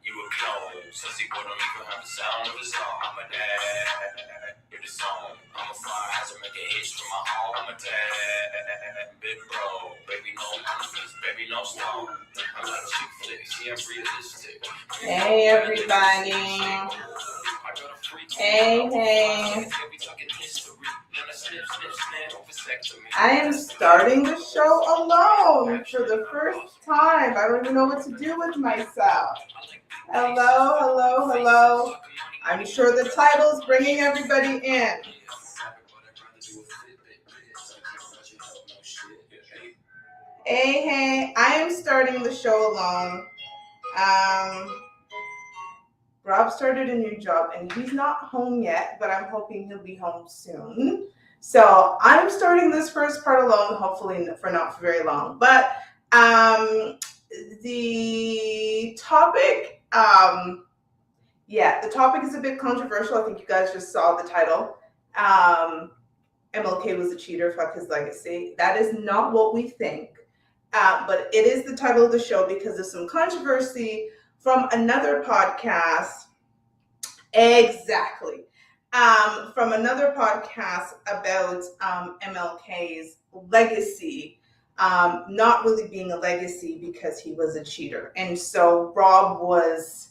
You a clone, since he don't even have the sound of his own. I'm a dad, you're the zone. I'm a fire hazard, make a hitch from my home. I'm a dad, big bro, baby no monsters, baby no stone. I like chick flicks, yeah, I'm realistic. Hey everybody. Hey. I am starting the show alone for the first time. I don't even know what to do with myself. Hello. I'm sure the title's bringing everybody in. Hey. I am starting the show alone. Rob started a new job and he's not home yet, but I'm hoping he'll be home soon. So I'm starting this first part alone, hopefully for not very long. But the topic, the topic is a bit controversial. I think you guys just saw the title. MLK was a cheater, fuck his legacy. That is not what we think. But it is the title of the show because of some controversy from another podcast. Exactly. From another podcast about MLK's legacy, not really being a legacy because he was a cheater. And so Rob was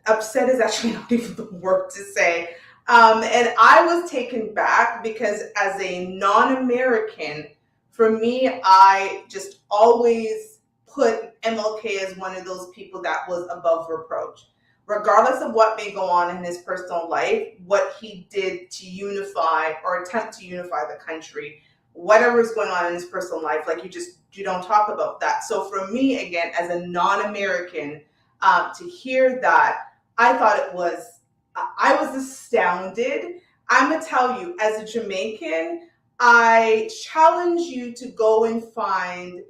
upset is actually not even the word to say. And I was taken back because as a non-American, for me, I just always put MLK as one of those people that was above reproach. Regardless of what may go on in his personal life, what he did to unify or attempt to unify the country, whatever is going on in his personal life, like you don't talk about that. So for me, again, as a non-American, to hear that, I was astounded. I'm gonna tell you, as a Jamaican, I challenge you to go and find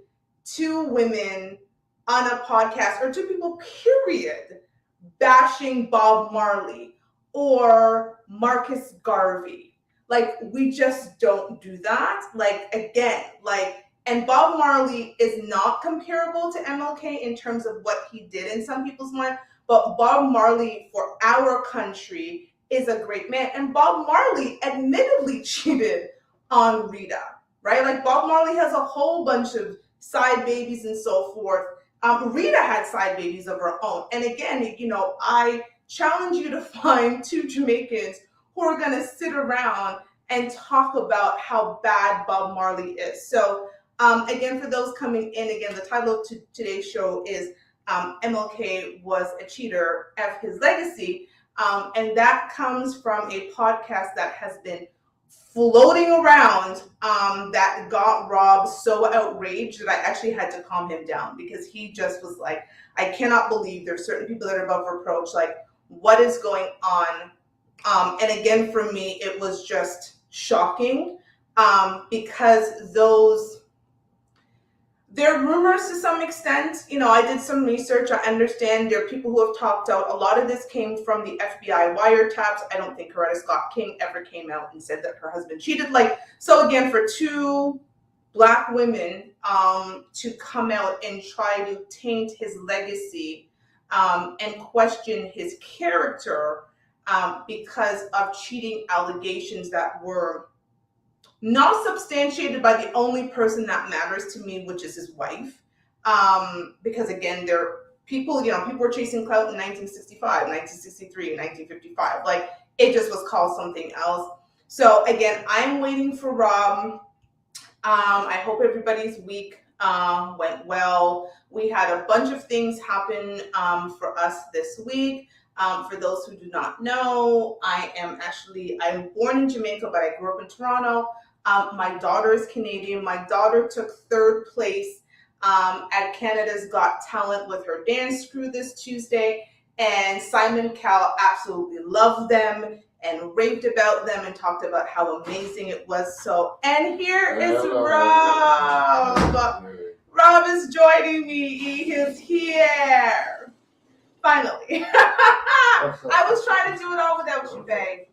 two women on a podcast, or two people, period, bashing Bob Marley or Marcus Garvey. Like, we just don't do that. And Bob Marley is not comparable to MLK in terms of what he did in some people's mind, but Bob Marley for our country is a great man. And Bob Marley admittedly cheated on Rita, right? Like, Bob Marley has a whole bunch of side babies and so forth. Rita had side babies of her own. And again, I challenge you to find two Jamaicans who are going to sit around and talk about how bad Bob Marley is. So again, for those coming in, again, the title of today's show is MLK was a cheater, F his legacy. And that comes from a podcast that has been floating around that got Rob so outraged that I actually had to calm him down, because he just was like, I cannot believe there's certain people that are above reproach. Like, what is going on? And again, for me, it was just shocking because they're rumors to some extent. I did some research. I understand there are people who have talked out. A lot of this came from the FBI wiretaps. I don't think Coretta Scott King ever came out and said that her husband cheated. So again, for two Black women to come out and try to taint his legacy and question his character because of cheating allegations that were not substantiated by the only person that matters to me, which is his wife. Because again, people were chasing clout in 1965, 1963, 1955. Like, it just was called something else. So again, I'm waiting for Rob. I hope everybody's week went well. We had a bunch of things happen for us this week. For those who do not know, I'm born in Jamaica, but I grew up in Toronto. My daughter is Canadian. My daughter took third place at Canada's Got Talent with her dance crew this Tuesday. And Simon Cowell absolutely loved them and raved about them and talked about how amazing it was. So, and here is Rob. Rob is joining me. He is here. Finally. I was trying to do it all without you, babe.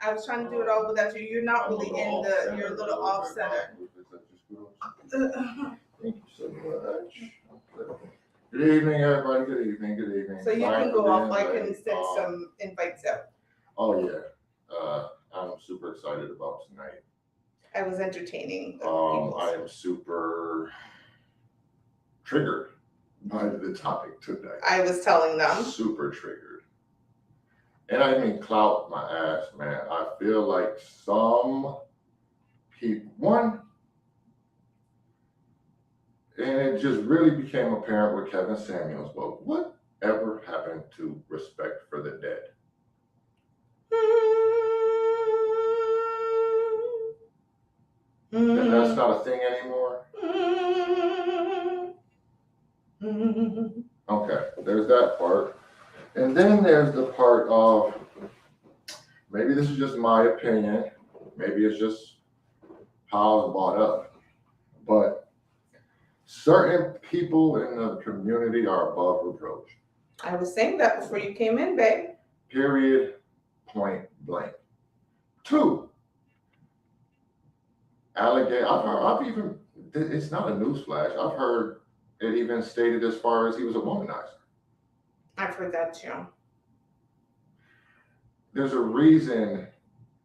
I was trying to do it all without you. You're not really you're a little off center. Thank you so much. Good evening, everybody. Good evening. Good evening. So you Sorry can for go off. being I can late. send some invites out. Oh yeah. I'm super excited about tonight. I was entertaining the I people. am super triggered by the topic tonight. I was telling them. Super triggered. And I mean clout my ass, man. I feel like some people and it just really became apparent with Kevin Samuels, but whatever happened to respect for the dead? That's not a thing anymore. Okay, there's that part. And then there's the part of, maybe this is just my opinion, maybe it's just how I was brought up, but certain people in the community are above reproach. I was saying that before you came in, babe. Period, point blank. 2, allegate. I've even, it's not a newsflash, I've heard it even stated as far as he was a womanizer. I've heard that too. There's a reason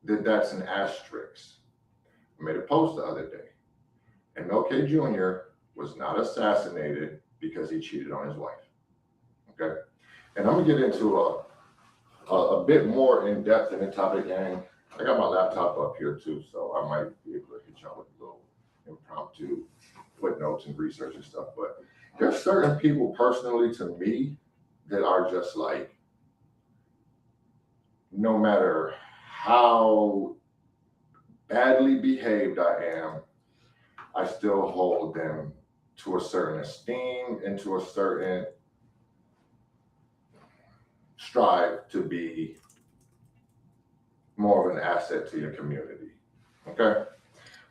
that that's an asterisk. I made a post the other day. MLK Jr. was not assassinated because he cheated on his wife. Okay? And I'm going to get into a bit more in depth in the topic, and I got my laptop up here too, so I might be able to hit y'all with a little impromptu footnotes and research and stuff. But there's certain people personally to me that are just like, no matter how badly behaved I am, I still hold them to a certain esteem and to a certain strive to be more of an asset to your community. Okay?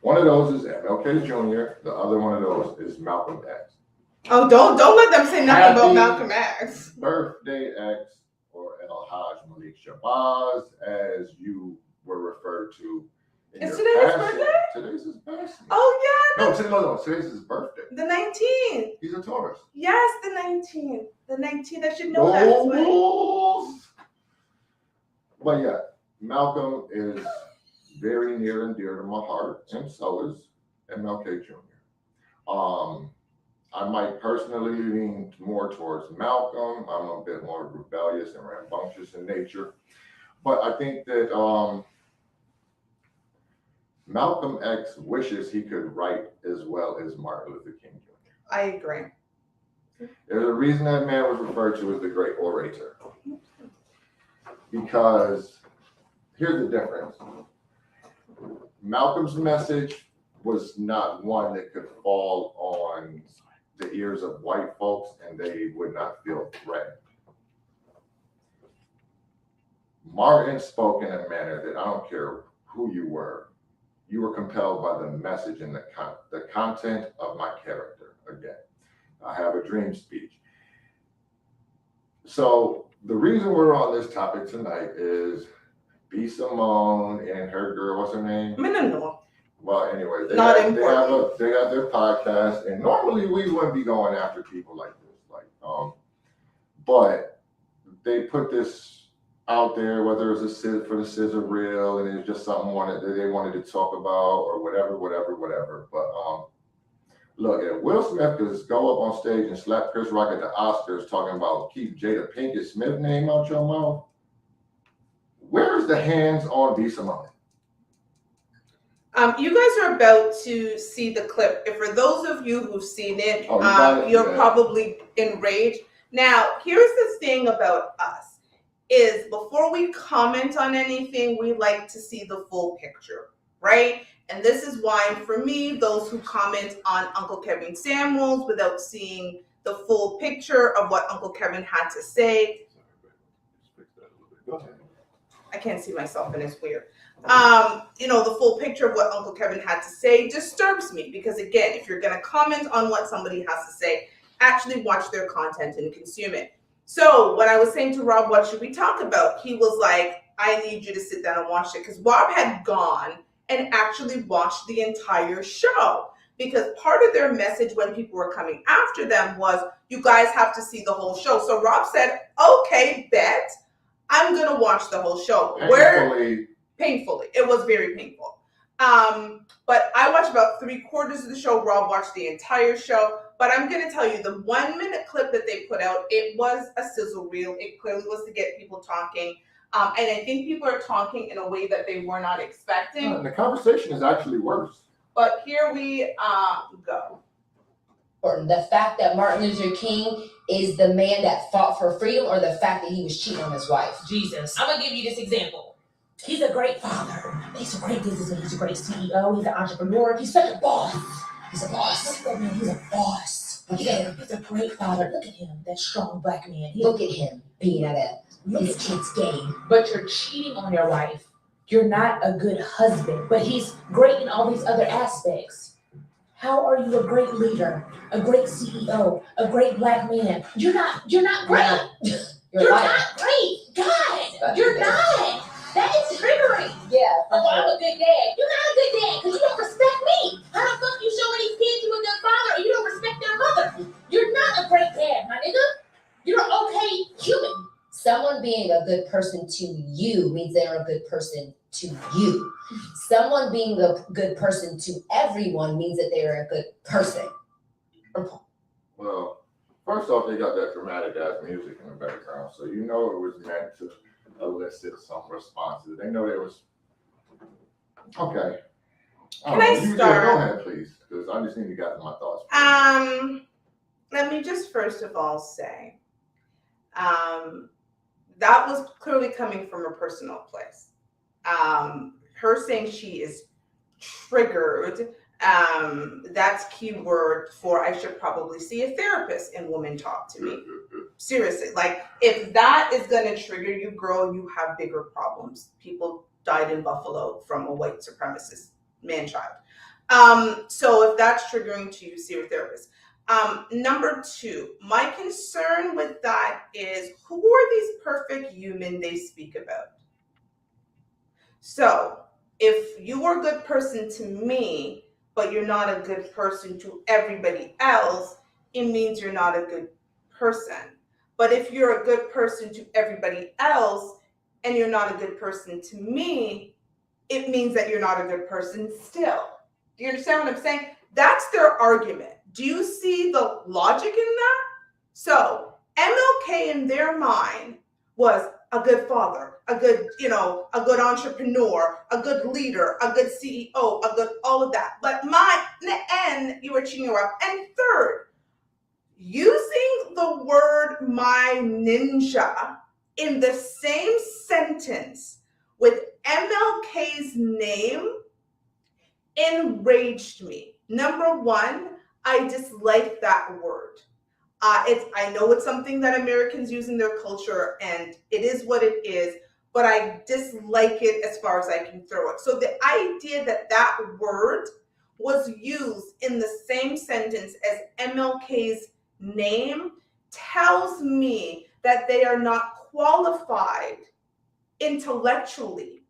One of those is MLK Jr., the other one of those is Malcolm X. Oh, don't let them say nothing about Malcolm X. Birthday X, or El Haj Malik Shabazz, as you were referred to. Is today his birthday? Today's his birthday. Oh yeah. No, today's his birthday. The 19th. He's a Taurus. Yes, the 19th. The 19th. I should know that. But yeah, Malcolm is very near and dear to my heart, and so is MLK Jr. I might personally lean more towards Malcolm. I'm a bit more rebellious and rambunctious in nature. But I think that Malcolm X wishes he could write as well as Martin Luther King Jr. I agree. There's a reason that man was referred to as the great orator. Because here's the difference. Malcolm's message was not one that could fall on the ears of white folks and they would not feel threatened. Martin spoke in a manner that I don't care who you were compelled by the message and the content of my character. Again, I have a dream speech. So the reason we're on this topic tonight is B. Simone and her girl, what's her name? Minimum. Well, anyway, they Not have important. they got their podcast, and normally we wouldn't be going after people like this, but they put this out there, whether it was for the scissor reel, and it's just something that they wanted to talk about, or whatever. But look, if Will Smith could go up on stage and slap Chris Rock at the Oscars talking about keep Jada Pinkett Smith name out your mouth, where's the hands on B. Simone? You guys are about to see the clip. And for those of you who've seen it, you're probably enraged. Now, here's the thing about us, is before we comment on anything, we like to see the full picture, right? And this is why, for me, those who comment on Uncle Kevin Samuels without seeing the full picture of what Uncle Kevin had to say, Go ahead. I can't see myself and it's weird. The full picture of what Uncle Kevin had to say disturbs me because, again, if you're going to comment on what somebody has to say, actually watch their content and consume it. So when I was saying to Rob, what should we talk about? He was like, I need you to sit down and watch it, because Rob had gone and actually watched the entire show, because part of their message when people were coming after them was, you guys have to see the whole show. So Rob said, okay, bet. I'm going to watch the whole show. Painfully. It was very painful. But I watched about 3/4 of the show. Rob watched the entire show. But I'm going to tell you, the 1-minute clip that they put out, it was a sizzle reel. It clearly was to get people talking. And I think people are talking in a way that they were not expecting. And the conversation is actually worse. But here we go. The fact that Martin Luther King is the man that fought for freedom, or the fact that he was cheating on his wife? Jesus. I'm going to give you this example. He's a great father. He's a great businessman. He's a great CEO. He's an entrepreneur. He's such a boss. He's a boss. Look at that man. He's a boss. He's a great father. Look at him, that strong black man. Look at him being at his kid's game. But you're cheating on your wife. You're not a good husband. But he's great in all these other aspects. How are you a great leader, a great CEO, a great black man? You're not great. You're not great. God, you're not. That is triggering. Yeah. Oh, I'm a good dad. You're not a good dad because you don't respect me. How the fuck you showing these kids you a good father and you don't respect their mother? You're not a great dad, my nigga. You're an okay human. Someone being a good person to you means they're a good person to you. Someone being a good person to everyone means that they're a good person. Well, first off, they got that dramatic ass music in the background, so you know it was meant to elicit some responses. They know there was. Okay. Can I start? Go ahead, please, because I just need to get my thoughts. Let me just first of all say, that was clearly coming from a personal place. Her saying she is triggered, that's keyword for I should probably see a therapist in Women Talk to Me. Seriously, like if that is going to trigger you, girl, you have bigger problems. People died in Buffalo from a white supremacist man-child. So if that's triggering to you, see a therapist. Number 2, my concern with that is, who are these perfect human they speak about? So if you are a good person to me, but you're not a good person to everybody else, it means you're not a good person. But if you're a good person to everybody else and you're not a good person to me, it means that you're not a good person still. Do you understand what I'm saying? That's their argument. Do you see the logic in that? So MLK in their mind was a good father, a good, a good entrepreneur, a good leader, a good CEO, a good all of that. But and you were cheating her up. And third, using the word my ninja in the same sentence with MLK's name enraged me. Number 1, I dislike that word. I know it's something that Americans use in their culture, and it is what it is, but I dislike it as far as I can throw it. So the idea that that word was used in the same sentence as MLK's name tells me that they are not qualified intellectually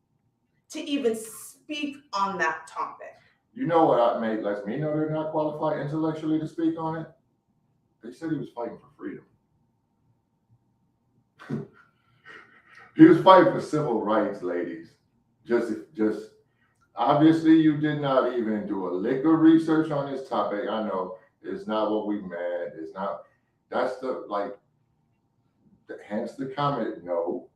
to even speak on that topic. You know what lets me know they're not qualified intellectually to speak on it? They said he was fighting for freedom. He was fighting for civil rights, ladies. Just obviously you did not even do a lick of research on this topic. I know it's not what we meant. It's not, that's hence the comment. No,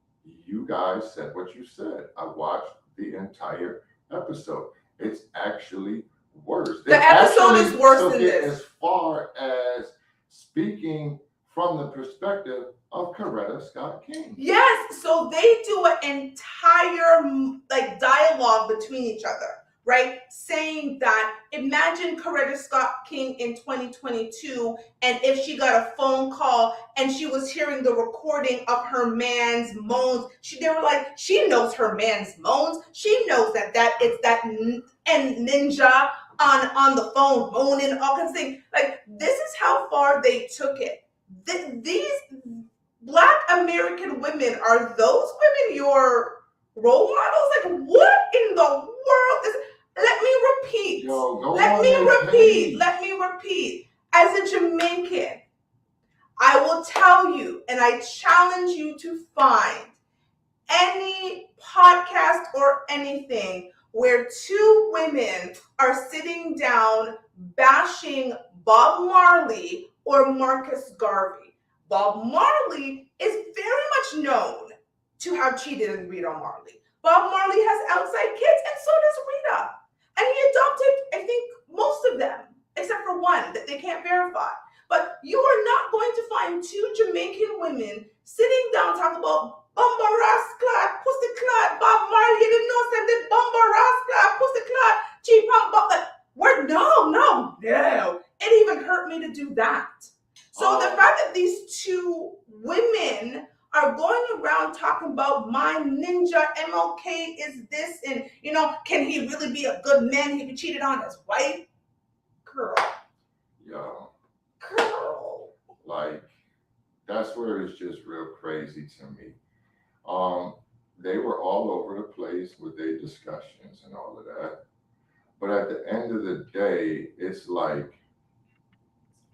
you guys said what you said. I watched the entire episode. It's actually worse. The episode is worse than this. As far as speaking from the perspective of Coretta Scott King. Yes, so they do an entire dialogue between each other, right? Saying that, imagine Coretta Scott King in 2022, and if she got a phone call and she was hearing the recording of her man's moans, they were like, she knows her man's moans. She knows that it's that ninja on the phone moaning, all kinds of things. Like, this is how far they took it. These Black American women, are those women your role models? Like, what in the world is? Let me repeat. Let me repeat. As a Jamaican, I will tell you, and I challenge you to find any podcast or anything where two women are sitting down bashing Bob Marley or Marcus Garvey. Bob Marley is very much known to have cheated on Rita Marley. Bob Marley has outside kids, and so does Rita. And he adopted, I think, most of them, except for one that they can't verify. But you are not going to find two Jamaican women sitting down talking about Bumba Rasclad, Pussy Clad, Bob Marley, you didn't know some did Bumba Rasclad, Pussy Clad, Cheap Bumba. No. It even hurt me to do that. So the fact that these two women are going around talking about my ninja MLK is this, and can he really be a good man? He cheated on his wife? Girl. Like, that's where it's just real crazy to me. They were all over the place with their discussions and all of that. But at the end of the day, it's like,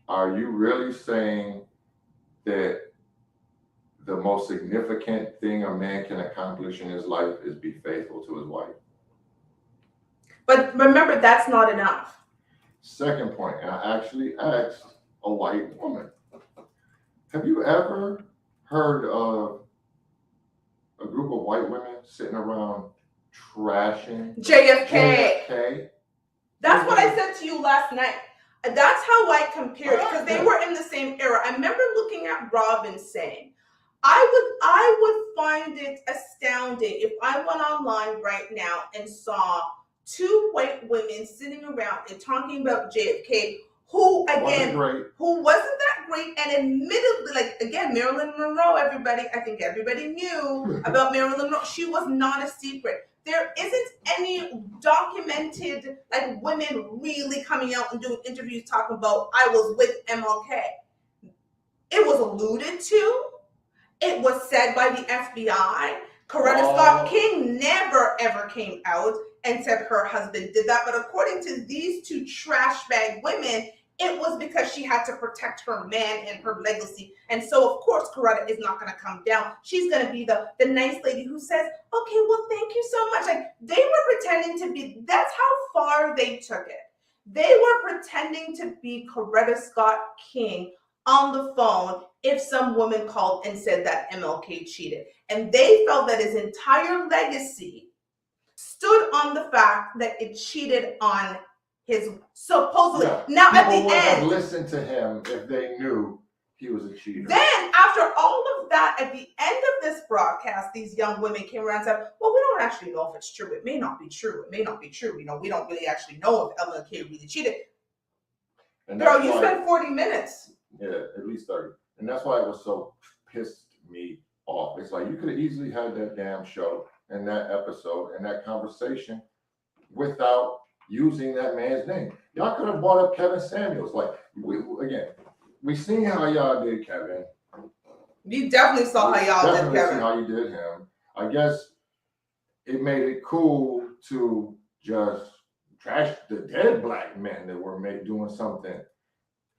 are you really saying that the most significant thing a man can accomplish in his life is be faithful to his wife? But remember, that's not enough. Second point, and I actually asked a white woman, have you ever heard of a group of white women sitting around trashing JFK? That's what I said to you last night. That's how I compared it, because they were in the same era. I remember looking at Rob and saying, I would find it astounding if I went online right now and saw two white women sitting around and talking about JFK, who wasn't that great, and admittedly, like, again, Marilyn Monroe, I think everybody knew about Marilyn Monroe. She was not a secret. There isn't any documented, like, women really coming out and doing interviews talking about, I was with MLK. It was alluded to. It was said by the FBI. Coretta Scott King never, ever came out and said her husband did that. But according to these two trash bag women, it was because she had to protect her man and her legacy. And so, of course, Coretta is not going to come down. She's going to be the nice lady who says, okay, well, thank you so much. Like, they were pretending to be, that's how far they took it. They were pretending to be Coretta Scott King on the phone if some woman called and said that MLK cheated. And they felt that his entire legacy stood on the fact that it cheated on his supposedly. Yeah. Now people at the would end, have listened to him if they knew he was a cheater. Then after all of that, at the end of this broadcast, these young women came around and said, well, we don't actually know if it's true. It may not be true. It may not be true. We don't really actually know if MLK really cheated. And girl, you spent 40 minutes. Yeah, at least 30. And that's why it was so pissed me off. It's like, you could have easily had that damn show and that episode and that conversation without using that man's name. Y'all could have brought up Kevin Samuels. Like, we seen how y'all did Kevin. You definitely saw how y'all did Kevin. Definitely how you did him. I guess it made it cool to just trash the dead black men that were doing something.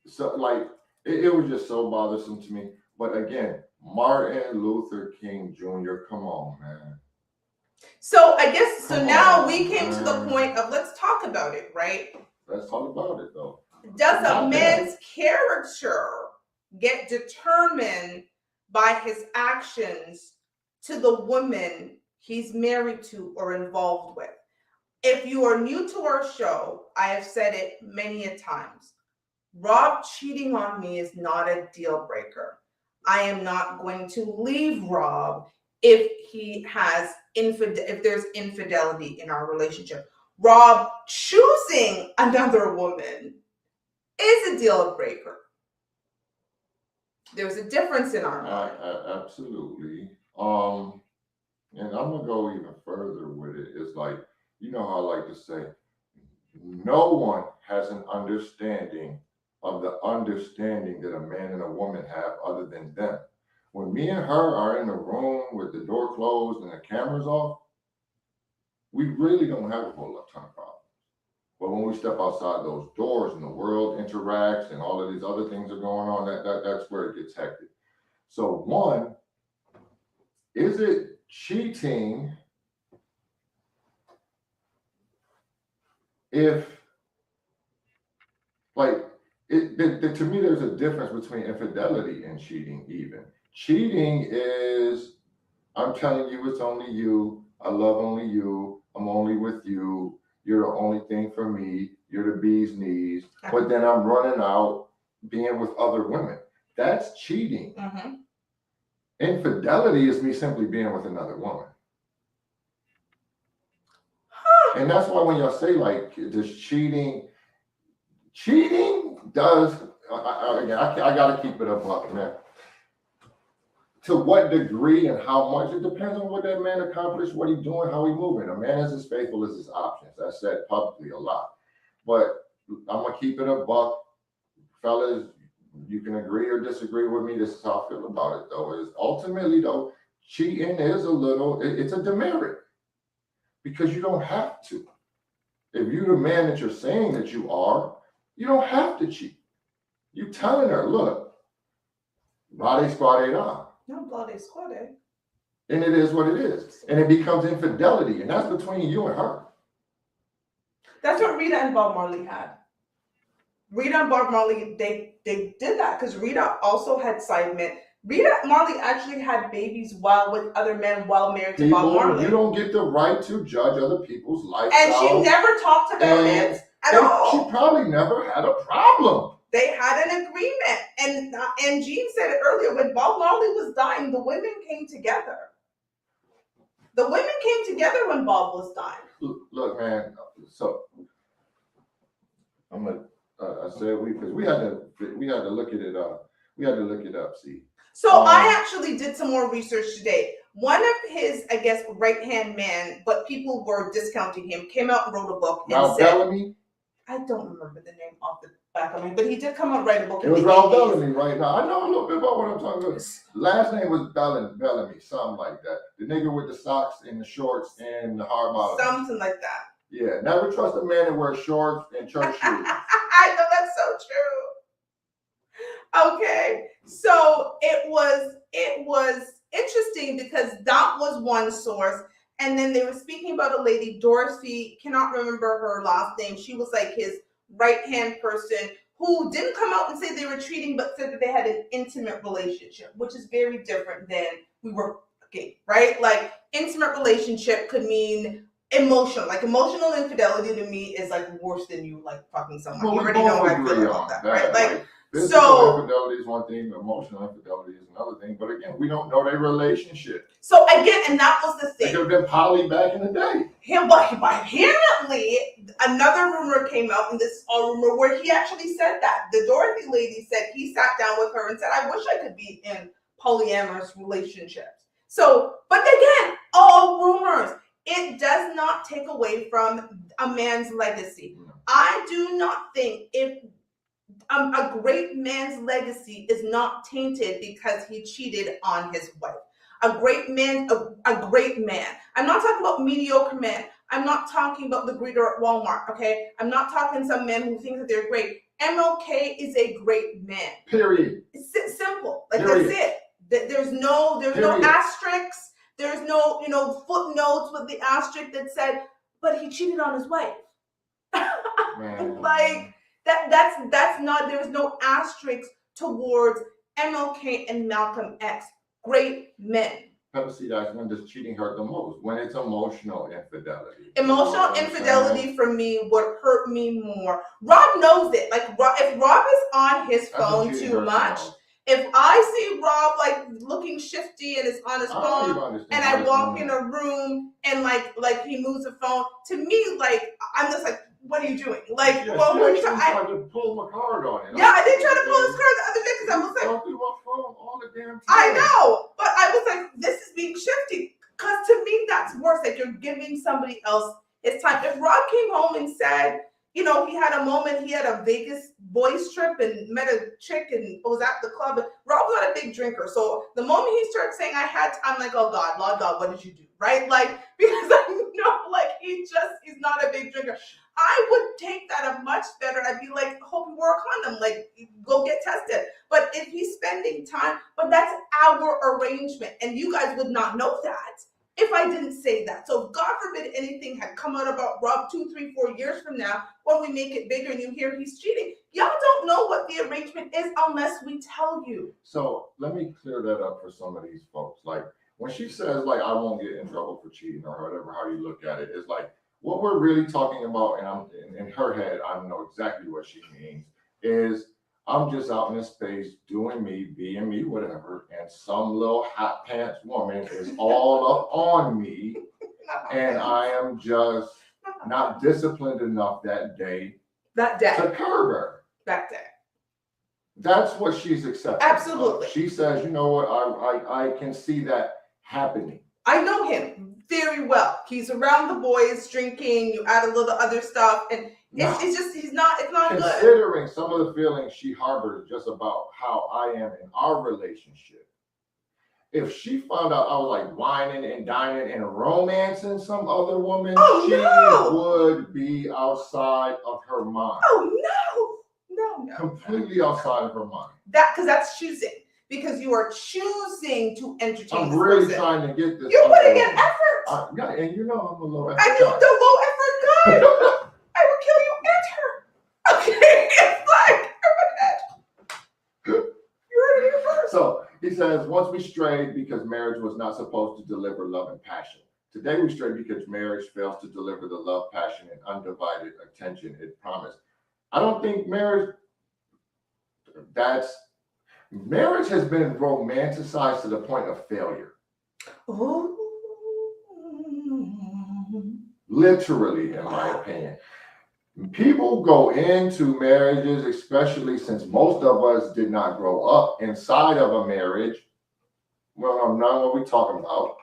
So, like, it was just so bothersome to me. But again, Martin Luther King Jr., come on, man. So I guess, now we came to the point of, let's talk about it, right? Let's talk about it, though. Does a man's character get determined by his actions to the woman he's married to or involved with? If you are new to our show, I have said it many a times. Rob cheating on me is not a deal breaker. I am not going to leave Rob if he has if there's infidelity in our relationship. Rob choosing another woman is a deal breaker. There's a difference in our mind. Absolutely. And I'm gonna go even further with it. It's like, you know how I like to say, no one has an understanding of the understanding that a man and a woman have other than them. When me and her are in the room with the door closed and the cameras off, we really don't have a whole lot of problems. But when we step outside those doors and the world interacts and all of these other things are going on, that's where it gets hectic. So one, is it cheating if, like, to me, there's a difference between infidelity and cheating even. Cheating is, I'm telling you it's only you, I love only you, I'm only with you, you're the only thing for me, you're the bee's knees, but then I'm running out being with other women. That's cheating. Mm-hmm. Infidelity is me simply being with another woman. And that's why when y'all say like this cheating does, again, I gotta keep it up, man. To what degree and how much, it depends on what that man accomplished, what he's doing, how he's moving. A man is as faithful as his options. That's said publicly a lot. But I'm gonna keep it a buck. Fellas, you can agree or disagree with me. This is how I feel about it though. Is ultimately though, cheating is it's a demerit. Because you don't have to. If you're the man that you're saying that you are, you don't have to cheat. You telling her, look, body squad on. No bloody squad. And it is what it is. And it becomes infidelity. And that's between you and her. That's what Rita and Bob Marley had. Rita and Bob Marley, they did that because Rita also had side men. Rita Marley actually had babies with other men while married to Bob Marley. You don't get the right to judge other people's lifestyle. And she never talked about it at all. She probably never had a problem. They had an agreement. And Gene said it earlier, when Bob Marley was dying, the women came together. The women came together when Bob was dying. Look, man, so I'm gonna say because we had to look at it we had to look it up, see. So I actually did some more research today. One of his, I guess, right-hand man, but people were discounting him, came out and wrote a book and Ralph said, Bellamy? I don't remember the name off the back of me, but he did come out and write a book. It was Ralph Bellamy right now. I know a little bit about what I'm talking about. Last name was Bellamy, something like that. The nigga with the socks and the shorts and the hard bottoms. Something like that. Yeah, never trust a man that wears shorts and church shoes. I know, that's so true. Okay, so it was interesting because that was one source, and then they were speaking about a lady, Dorothy, cannot remember her last name. She was like his right-hand person who didn't come out and say they were cheating, but said that they had an intimate relationship, which is very different than we were gay, right? Like intimate relationship could mean emotional. Like emotional infidelity to me is like worse than you like fucking someone. Well, you already know how I feel about that, right? Like physical infidelity is one thing, emotional infidelity is another thing. But again, we don't know their relationship. So again, and that was the thing. They could have been poly back in the day. But apparently, another rumor came out, and this is all rumor, where he actually said that. The Dorothy lady said he sat down with her and said, I wish I could be in polyamorous relationships. So, but again, all rumors. It does not take away from a man's legacy. I do not think if a great man's legacy is not tainted because he cheated on his wife. A great man. I'm not talking about mediocre men. I'm not talking about the greeter at Walmart, okay? I'm not talking some men who think that they're great. MLK is a great man. Period. It's simple. Like Period. That's it. There's no asterisks. There's no, footnotes with the asterisk that said, but he cheated on his wife. Like that's not, there's no asterisk towards MLK and Malcolm X. Great men. See, that's when does cheating hurt the most? When it's emotional infidelity. Emotional infidelity for me would hurt me more. Rob knows it. Like if Rob is on his phone too much, if I see Rob like looking shifty and is on his phone, and I walk in a room and like he moves the phone, to me, like I'm just like, what are you doing? Like, what are you trying? I tried to pull my card on it. Yeah, I did try to pull his card the other day because I was like, through my phone all the damn time. I know, but I was like, this is being shifty. Because to me, that's worse. Like you're giving somebody else his time. If Rob came home and said, you know, he had a moment, he had a Vegas boys trip and met a chick and was at the club. Rob's not a big drinker. So the moment he starts saying I'm like, oh God, Lord God, what did you do? Right? Like, because I know, like, he's not a big drinker. I would take that a much better. I'd be like, hope you wore a condom, like, go get tested. But if he's spending time, but that's our arrangement. And you guys would not know that if I didn't say that. So God forbid anything had come out about Rob 2, 3, 4 years from now, when we make it bigger and you hear he's cheating. Y'all don't know what the arrangement is unless we tell you. So let me clear that up for some of these folks. Like, when she says, like, I won't get in trouble for cheating or whatever, how you look at it, is like, what we're really talking about, and I'm in her head, I know exactly what she means, is I'm just out in this space doing me, being me, whatever, and some little hot pants woman is all up on me, and I am just not disciplined enough that day That day. to curb her. That day. That's what she's accepting. Absolutely. She says, you know what, I can see that happening. I know him very well. He's around the boys drinking, you add a little other stuff, and it's just, it's not good. Considering some of the feelings she harbors just about how I am in our relationship, if she found out I was like whining and dining and romancing some other woman, would be outside of her mind. Oh, no. Completely outside of her mind. Because that's choosing. Because you are choosing to entertain I'm this really person. trying to get this. You're putting in effort. Yeah, and you know I'm a low effort And you're the low effort guy. I will kill you and her. Okay, it's like, you're here first. So he says, once we strayed because marriage was not supposed to deliver love and passion. Today we stray because marriage fails to deliver the love, passion, and undivided attention it promised. I don't think marriage has been romanticized to the point of failure. Ooh. Literally, in my opinion. People go into marriages, especially since most of us did not grow up inside of a marriage. Well, I'm not what we're talking about.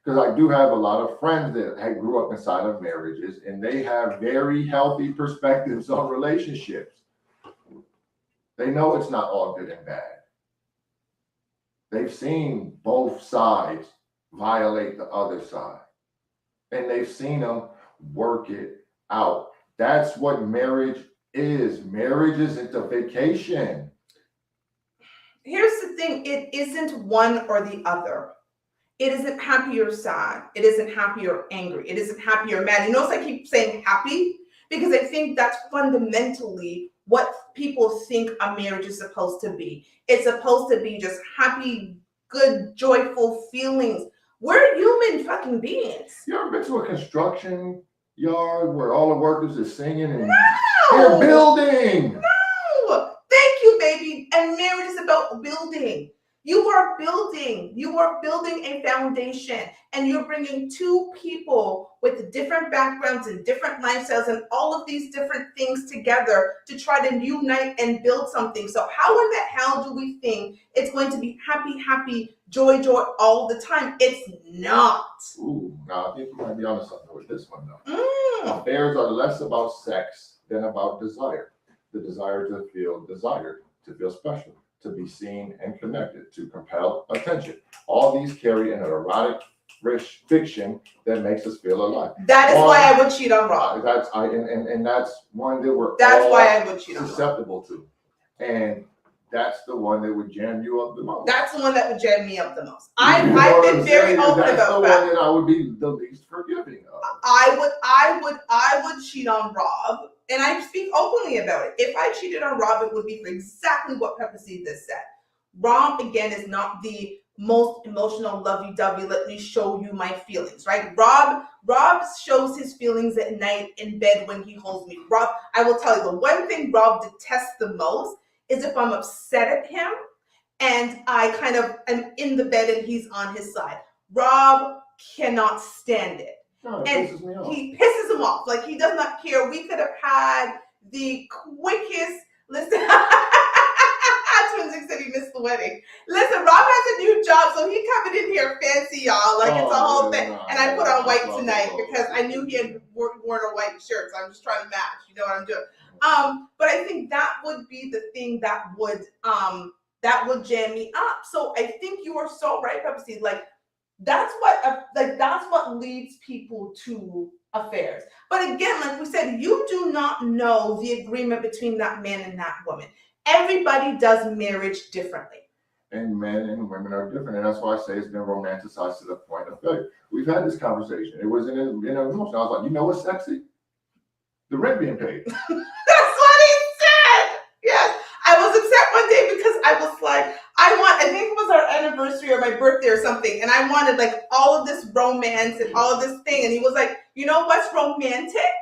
Because I do have a lot of friends that grew up inside of marriages, and they have very healthy perspectives on relationships. They know it's not all good and bad. They've seen both sides violate the other side, and they've seen them work it out. That's what marriage is. Marriage isn't a vacation. Here's the thing. It isn't one or the other. It isn't happy or sad. It isn't happy or angry. It isn't happy or mad. You notice I keep saying happy because I think that's fundamentally what people think a marriage is supposed to be. It's supposed to be just happy, good, joyful feelings. We're human fucking beings. You ever been to a construction yard where all the workers are singing and No! they're building? No! Thank you, baby. And marriage is about building. You are building a foundation, and you're bringing two people with different backgrounds and different lifestyles and all of these different things together to try to unite and build something. So how in the hell do we think it's going to be happy, joy all the time? It's not. Ooh, now I think you might be onto something with this one though. Affairs are less about sex than about desire. The desire to feel desired, to feel special, to be seen and connected, to compel attention. All these carry an erotic rich fiction that makes us feel alive. That is why I would cheat on Rob. That's one that we're why I would cheat on Rob. Susceptible to. And that's the one that would jam you up the most. That's the one that would jam me up the most. I've been very open about that. That's the one that I would be the least forgiving of. I would cheat on Rob. And I speak openly about it. If I cheated on Rob, it would be for exactly what Pepper Seed just said. Rob, again, is not the most emotional, lovey-dovey, let me show you my feelings, right? Rob shows his feelings at night in bed when he holds me. Rob, I will tell you, the one thing Rob detests the most is if I'm upset at him and I kind of am in the bed and he's on his side. Rob cannot stand it. No, it and pisses me off. He pisses him off. Like, he does not care. We could have had the quickest, listen, Twinsick said he missed the wedding. Listen, Rob has a new job, so he coming in here fancy, y'all. Like it's a whole yeah, thing. nah, And I put on white love tonight those. because I knew he had worn a white shirt, so I'm just trying to match. You know what I'm doing? But I think that would be the thing that would jam me up. So I think you are so right, Pepper Seed. Like that's what leads people to affairs. But again, like we said, you do not know the agreement between that man and that woman. Everybody does marriage differently. And men and women are different, and that's why I say it's been romanticized to the point of failure. We've had this conversation. It was in an emotion. I was like, you know what's sexy? The rent being paid. That's what he said. Yes. I was upset one day because I was like, I think it was our anniversary or my birthday or something, and I wanted like all of this romance and all of this thing. And he was like, you know what's romantic?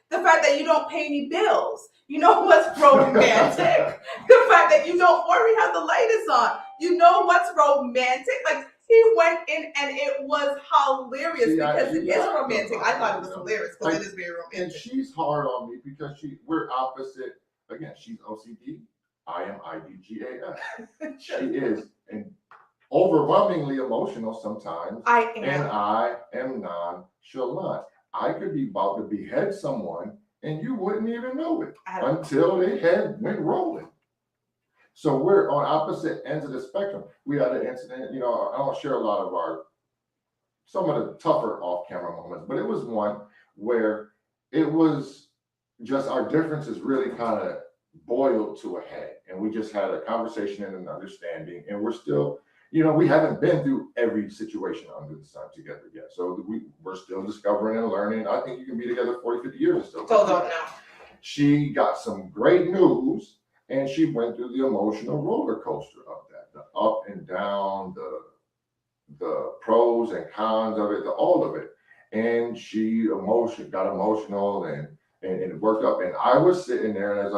The fact that you don't pay any bills. You know what's romantic? The fact that you don't worry how the light is on. You know what's romantic? Like he went in and it was hilarious because it is romantic. I thought it was hilarious because it is very romantic. And she's hard on me because we're opposite. Again, she's OCD. I am IDGAF. She is and overwhelmingly emotional sometimes. I am. And I am nonchalant. I could be about to behead someone and you wouldn't even know it until their head went rolling. So we're on opposite ends of the spectrum. We had an incident, I don't share a lot of some of the tougher off-camera moments, but it was one where it was just our differences really kind of boiled to a head. And we just had a conversation and an understanding, and we're still, we haven't been through every situation under the sun together yet. So we're still discovering and learning. I think you can be together 40, 50 years and still. Still don't know. She got some great news, and she went through the emotional roller coaster of that, the up and down, the pros and cons of it, all of it. And she got emotional and it worked up. And I was sitting there, and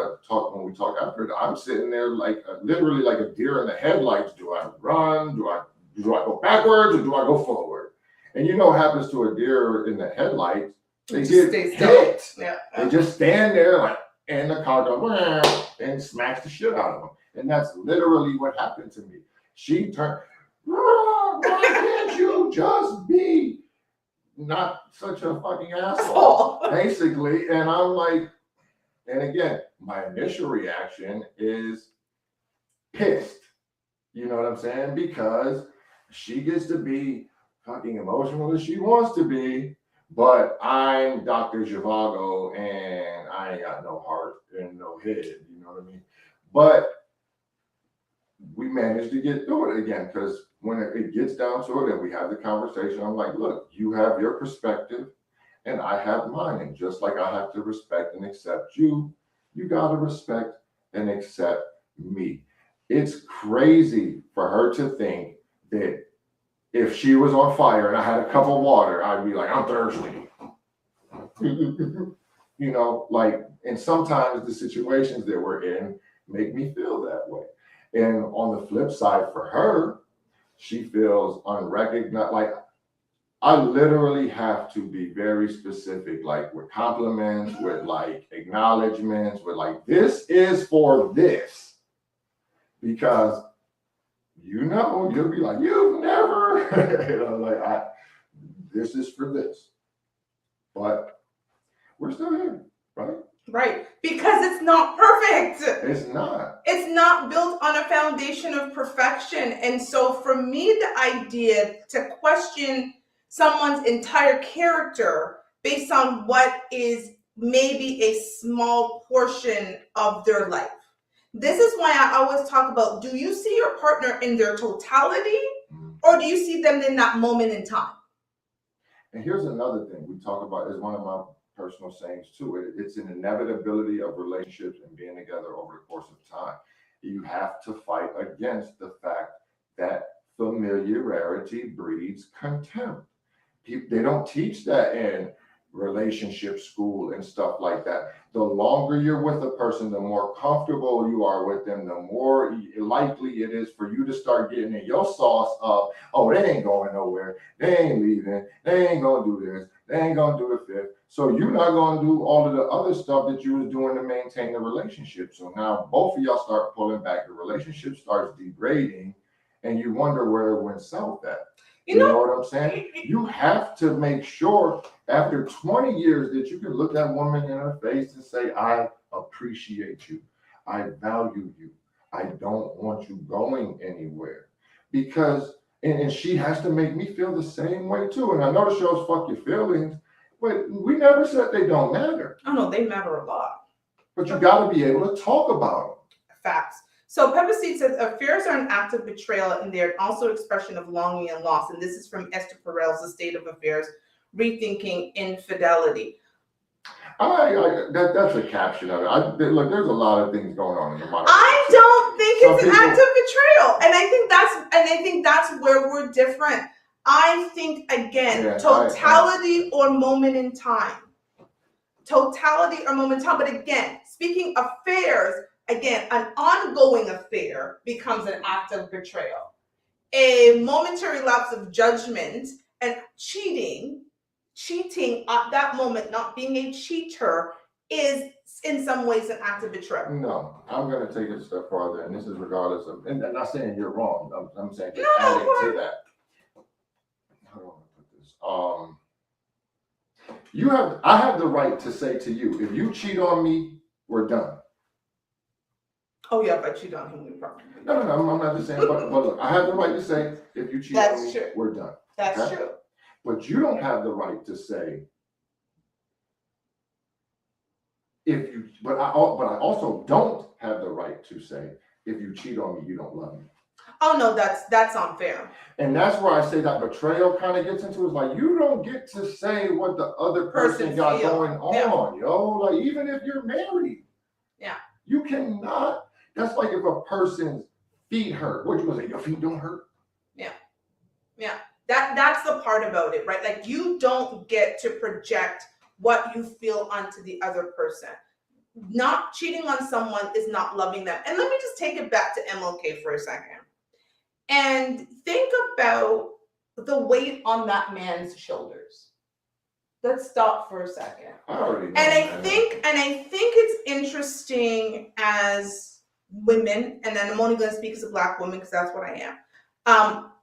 when we talked after it, I'm sitting there like literally like a deer in the headlights. Do I run? Do I go backwards or do I go forward? And you know what happens to a deer in the headlights? They get hit. Yeah. They just stand there like, and the car goes and smacks the shit out of them. And that's literally what happened to me. She turned, why can't you just be not such a fucking asshole, basically? And I'm like, and again, my initial reaction is pissed. You know what I'm saying? Because she gets to be fucking emotional as she wants to be, but I'm Dr. Zhivago and I ain't got no heart and no head, you know what I mean? But we managed to get through it again, because when it gets down to it and we have the conversation, I'm like, look, you have your perspective and I have mine. And just like I have to respect and accept you, you got to respect and accept me. It's crazy for her to think that if she was on fire and I had a cup of water, I'd be like, I'm thirsty. And sometimes the situations that we're in make me feel that way. And on the flip side for her, she feels unrecognized. Like I literally have to be very specific, like with compliments, with like acknowledgments, with like, this is for this. Because you'll be like, you've never, this is for this. But we're still here, right? Right, because it's not perfect. It's not. It's not built on a foundation of perfection. And so for me, the idea to question someone's entire character based on what is maybe a small portion of their life. This is why I always talk about, do you see your partner in their totality or do you see them in that moment in time? And here's another thing we talk about, is one of my personal sayings too. It's an inevitability of relationships and being together over the course of time. You have to fight against the fact that familiarity breeds contempt. They don't teach that in relationship school and stuff like that. The longer you're with a person, the more comfortable you are with them, the more likely it is for you to start getting in your sauce of, oh, they ain't going nowhere, they ain't leaving, they ain't gonna do this, they ain't gonna do the fifth. So you're not gonna do all of the other stuff that you was doing to maintain the relationship. So now both of y'all start pulling back, the relationship starts degrading, and you wonder where it went south at. You know, what I'm saying? You have to make sure after 20 years that you can look that woman in her face and say, I appreciate you. I value you. I don't want you going anywhere. Because, and she has to make me feel the same way too. And I know the show's Fuck Your Feelings, but we never said they don't matter. oh no, they matter a lot. But you got to be able to talk about them. Facts. So Pepper Seed says, affairs are an act of betrayal and they're also expression of longing and loss. And this is from Esther Perel's The State of Affairs, Rethinking Infidelity. That's a caption of it. Look, there's a lot of things going on in the modern. I don't think it's Some an act of betrayal. And I think that's where we're different. I think, again, totality or moment in time. Totality or moment in time. But again, speaking affairs, again, an ongoing affair becomes an act of betrayal. A momentary lapse of judgment and cheating at that moment, not being a cheater, is in some ways an act of betrayal. No, I'm going to take it a step farther, and this is regardless of, and I'm not saying you're wrong. I'm saying just adding to that. How do I put this? I have the right to say to you, if you cheat on me, we're done. Oh yeah, if I cheat on him, we probably. No, I'm not just saying, but look, I have the right to say, if you cheat on me, we're done. That's true. But you don't have the right to say, but I also don't have the right to say, if you cheat on me, you don't love me. Oh no, that's unfair. And that's where I say that betrayal kind of gets into, is like, you don't get to say what the other person got going on, yo. Like, even if you're married, you cannot. That's like if a person's feet hurt. What you gonna say? Your feet don't hurt? Yeah. That's the part about it, right? Like, you don't get to project what you feel onto the other person. Not cheating on someone is not loving them. And let me just take it back to MLK for a second. And think about the weight on that man's shoulders. Let's stop for a second. I think it's interesting as women, and then I'm only going to speak as a Black woman because that's what I am.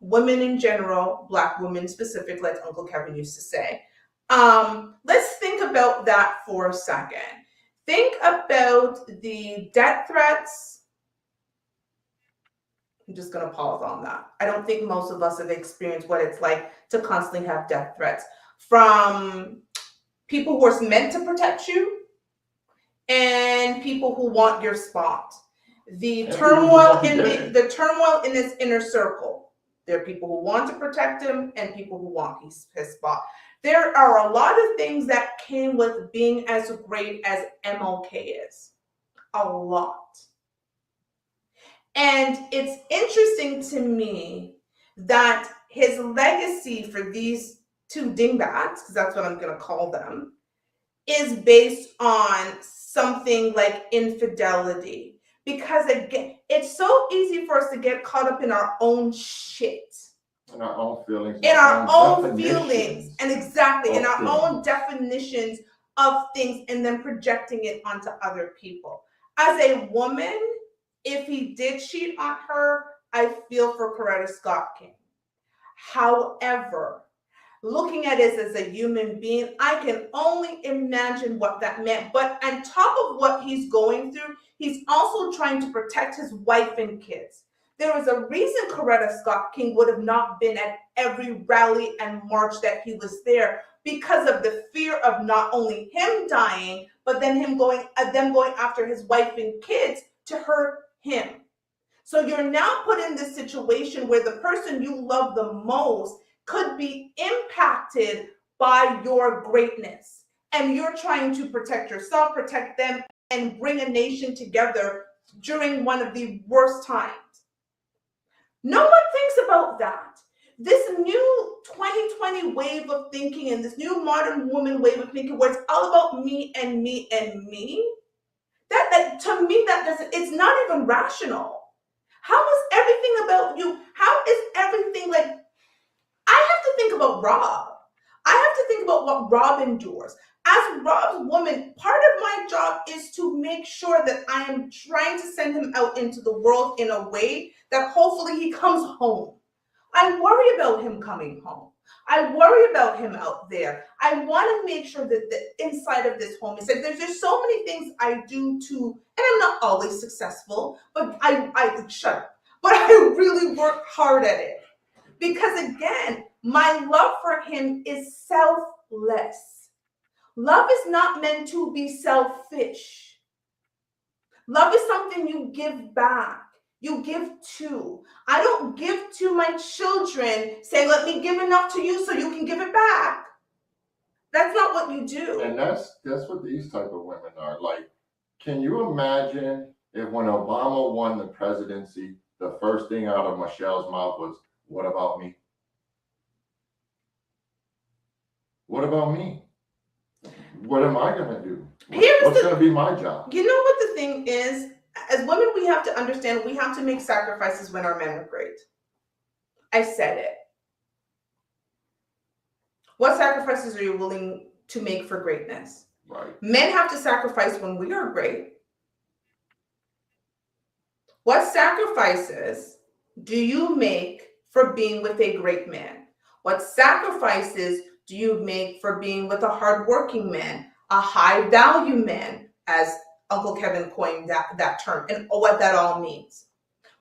Women in general, Black women specific, like Uncle Kevin used to say. Let's think about that for a second. Think about the death threats. I'm just going to pause on that. I don't think most of us have experienced what it's like to constantly have death threats from people who are meant to protect you and people who want your spot. The turmoil in this inner circle. There are people who want to protect him and people who want his spot. There are a lot of things that came with being as great as MLK is. A lot. And it's interesting to me that his legacy for these two dingbats, because that's what I'm going to call them, is based on something like infidelity. Because again, it's so easy for us to get caught up in our own shit. In our own feelings. In our own feelings. And exactly, in our own definitions of things, and then projecting it onto other people. As a woman, if he did cheat on her, I feel for Coretta Scott King. However, looking at it as a human being, I can only imagine what that meant. But on top of what he's going through, he's also trying to protect his wife and kids. There was a reason Coretta Scott King would have not been at every rally and march that he was there, because of the fear of not only him dying, but then them going after his wife and kids to hurt him. So you're now put in this situation where the person you love the most could be impacted by your greatness. And you're trying to protect yourself, protect them, and bring a nation together during one of the worst times. No one thinks about that. This new 2020 wave of thinking and this new modern woman wave of thinking where it's all about me and me and me, that to me, that doesn't, it's not even rational. How is everything about you? How is everything like, I have to think about Rob. I have to think about what Rob endures. I as Rob's woman, part of my job is to make sure that I am trying to send him out into the world in a way that hopefully he comes home. I worry about him coming home. I worry about him out there. I want to make sure that the inside of this home is safe. There's so many things I do to, and I'm not always successful, but I shut up. But I really work hard at it. Because again, my love for him is selfless. Love is not meant to be selfish. Love is something you give back. You give to. I don't give to my children, say, let me give enough to you so you can give it back. That's not what you do. And that's what these type of women are. Like, can you imagine if when Obama won the presidency, the first thing out of Michelle's mouth was, what about me? What about me? What am I going to do? What's going to be my job? You know what the thing is? As women, we have to understand we have to make sacrifices when our men are great. I said it. What sacrifices are you willing to make for greatness? Right. Men have to sacrifice when we are great. What sacrifices do you make for being with a great man? What sacrifices do you make for being with a hardworking man, a high value man, as Uncle Kevin coined that term, and what that all means?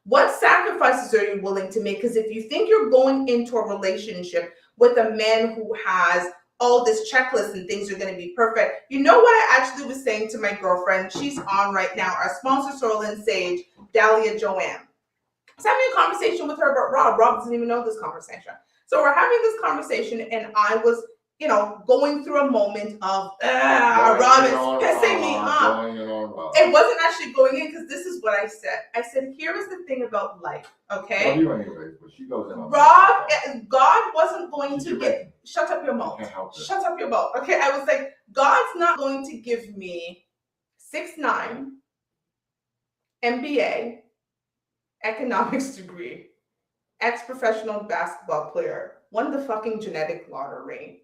What sacrifices are you willing to make? Because if you think you're going into a relationship with a man who has all this checklist and things are going to be perfect, you know what I actually was saying to my girlfriend? She's on right now. Our sponsor, Sorlin Sage, Dahlia Joanne. I was having a conversation with her about Rob. Rob doesn't even know this conversation. So we're having this conversation, and I was, going through a moment of, Rob is pissing me off. It wasn't actually going in because this is what I said. I said, here is the thing about life, okay? Love you anyway, but she goes in on Rob, God wasn't going to get. Shut up your mouth. Can't help it. Shut up your mouth. Okay, I was like, God's not going to give me 6'9", MBA, economics degree, ex-professional basketball player, won the fucking genetic lottery.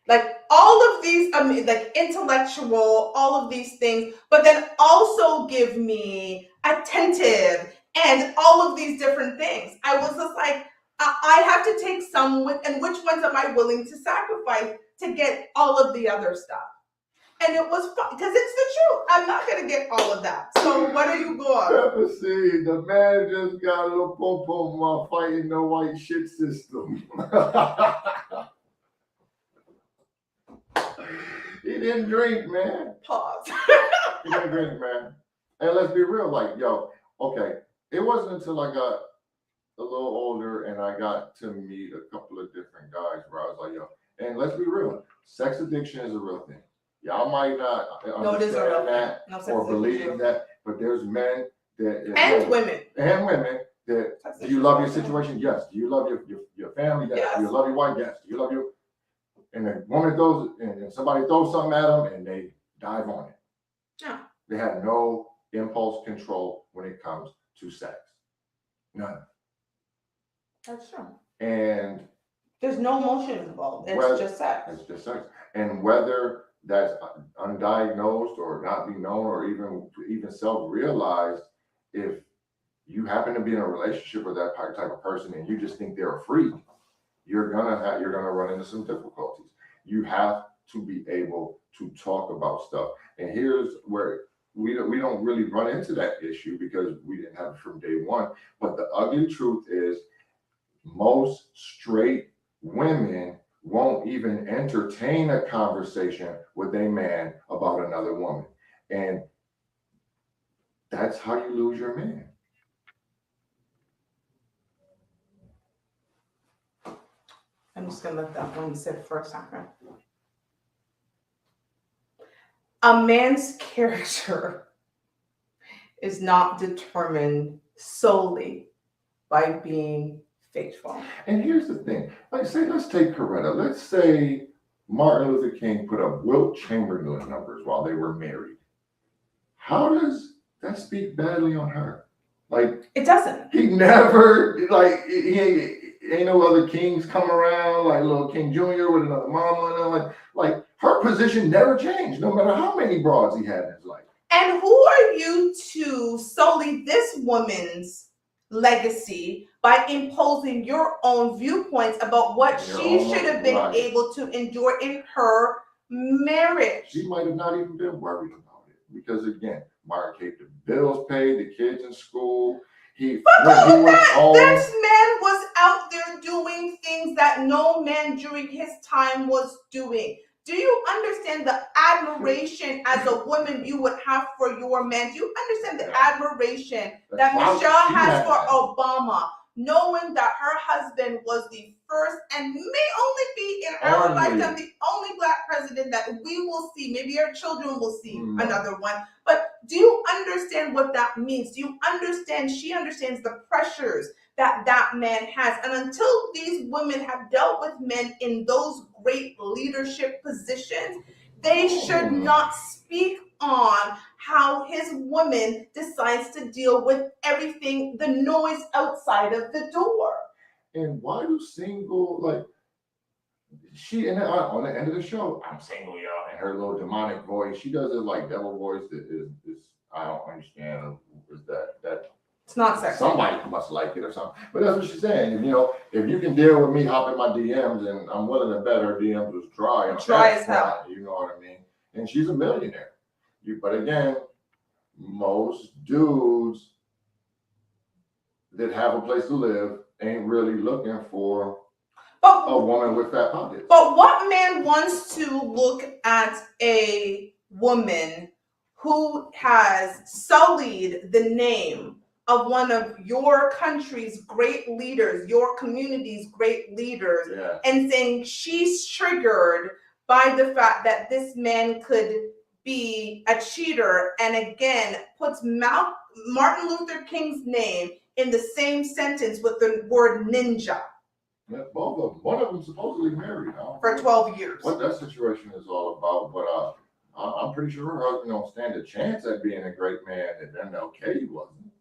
Like all of these, like intellectual, all of these things, but then also give me attentive and all of these different things. I was just like, I have to take some and which ones am I willing to sacrifice to get all of the other stuff? And it was fun because it's the truth. I'm not gonna get all of that. So what are you going? Pepper seed, the man just got a little pom pom while fighting the white shit system. He didn't drink, man. Pause. He didn't drink, man. And let's be real, like, okay. It wasn't until I got a little older and I got to meet a couple of different guys where I was like, and let's be real, sex addiction is a real thing. Y'all might not understand that or believe that, but there's men that and women that do you love your situation? Yes. Do you love your family? Yes. Yes. Do you love your wife? Yes. Do you love your and the woman throws and somebody throws something at them and they dive on it. Yeah. They have no impulse control when it comes to sex. None. That's true. And there's no emotion involved. It's just sex. It's just sex. And whether that's undiagnosed or not be known or even self-realized, if you happen to be in a relationship with that type of person and you just think they're a freak, you're gonna run into some difficulties. You have to be able to talk about stuff. And here's where we don't really run into that issue because we didn't have it from day one. But the ugly truth is most straight women won't even entertain a conversation with a man about another woman. And that's how you lose your man. I'm just going to let that one sit for a second. A man's character is not determined solely by being faithful. And here's the thing. Let's take Coretta. Let's say Martin Luther King put up Wilt Chamberlain numbers while they were married. How does that speak badly on her? Like, it doesn't. He never, he ain't no other kings come around, like little King Jr. with another mama. And like her position never changed, no matter how many broads he had in his life. And who are you to sully this woman's legacy by imposing your own viewpoints about what she should have been able to endure in her marriage? She might have not even been worried about it because, again, Martin kept the bills paid, the kids in school. This man was out there doing things that no man during his time was doing. Do you understand the admiration as a woman you would have for your man? Do you understand the admiration that Michelle has for Obama, knowing that her husband was the first and may only be in our lifetime the only Black president that we will see? Maybe our children will see another one. But do you understand what that means? Do you understand? She understands the pressures that man has. And until these women have dealt with men in those great leadership positions, they should not speak on how his woman decides to deal with everything, the noise outside of the door. And why do single, she, and on the end of the show, I'm single, y'all, and her little demonic voice, she does it like devil voice that is I don't understand, is that it's not sexy. Somebody must like it or something. But that's what she's saying. If you can deal with me hopping my DMs, and I'm willing to bet her DMs was dry. Dry as hell. You know what I mean? And she's a millionaire. But again, most dudes that have a place to live ain't really looking for a woman with fat pockets. But what man wants to look at a woman who has sullied the name of one of your country's great leaders, your community's great leaders, and saying she's triggered by the fact that this man could be a cheater, and again puts Martin Luther King's name in the same sentence with the word ninja? Yeah, both of them. One of them supposedly married for 12 years. What that situation is all about, but I'm pretty sure her husband don't stand a chance at being a great man, and MLK wasn't.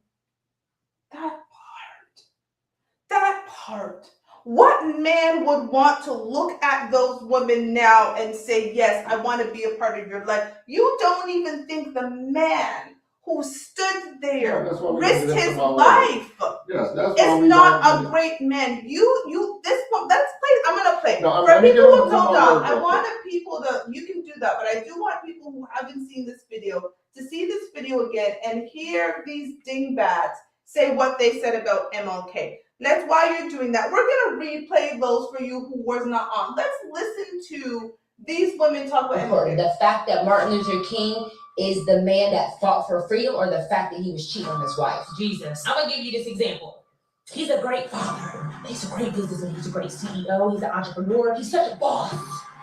That part. What man would want to look at those women now and say, yes, I want to be a part of your life? You don't even think the man who stood there, risked his life, is not a great man. Let's play. I'm going to play. No, for people who don't know, I want people to, you can do that, but I do want people who haven't seen this video to see this video again and hear these dingbats say what they said about MLK. That's why you're doing that. We're going to replay those for you who was not on. Let's listen to these women talk about MLK. The fact that Martin Luther King is the man that fought for freedom, or the fact that he was cheating on his wife? Jesus. I'm going to give you this example. He's a great father. He's a great businessman. He's a great CEO. He's an entrepreneur. He's such a boss.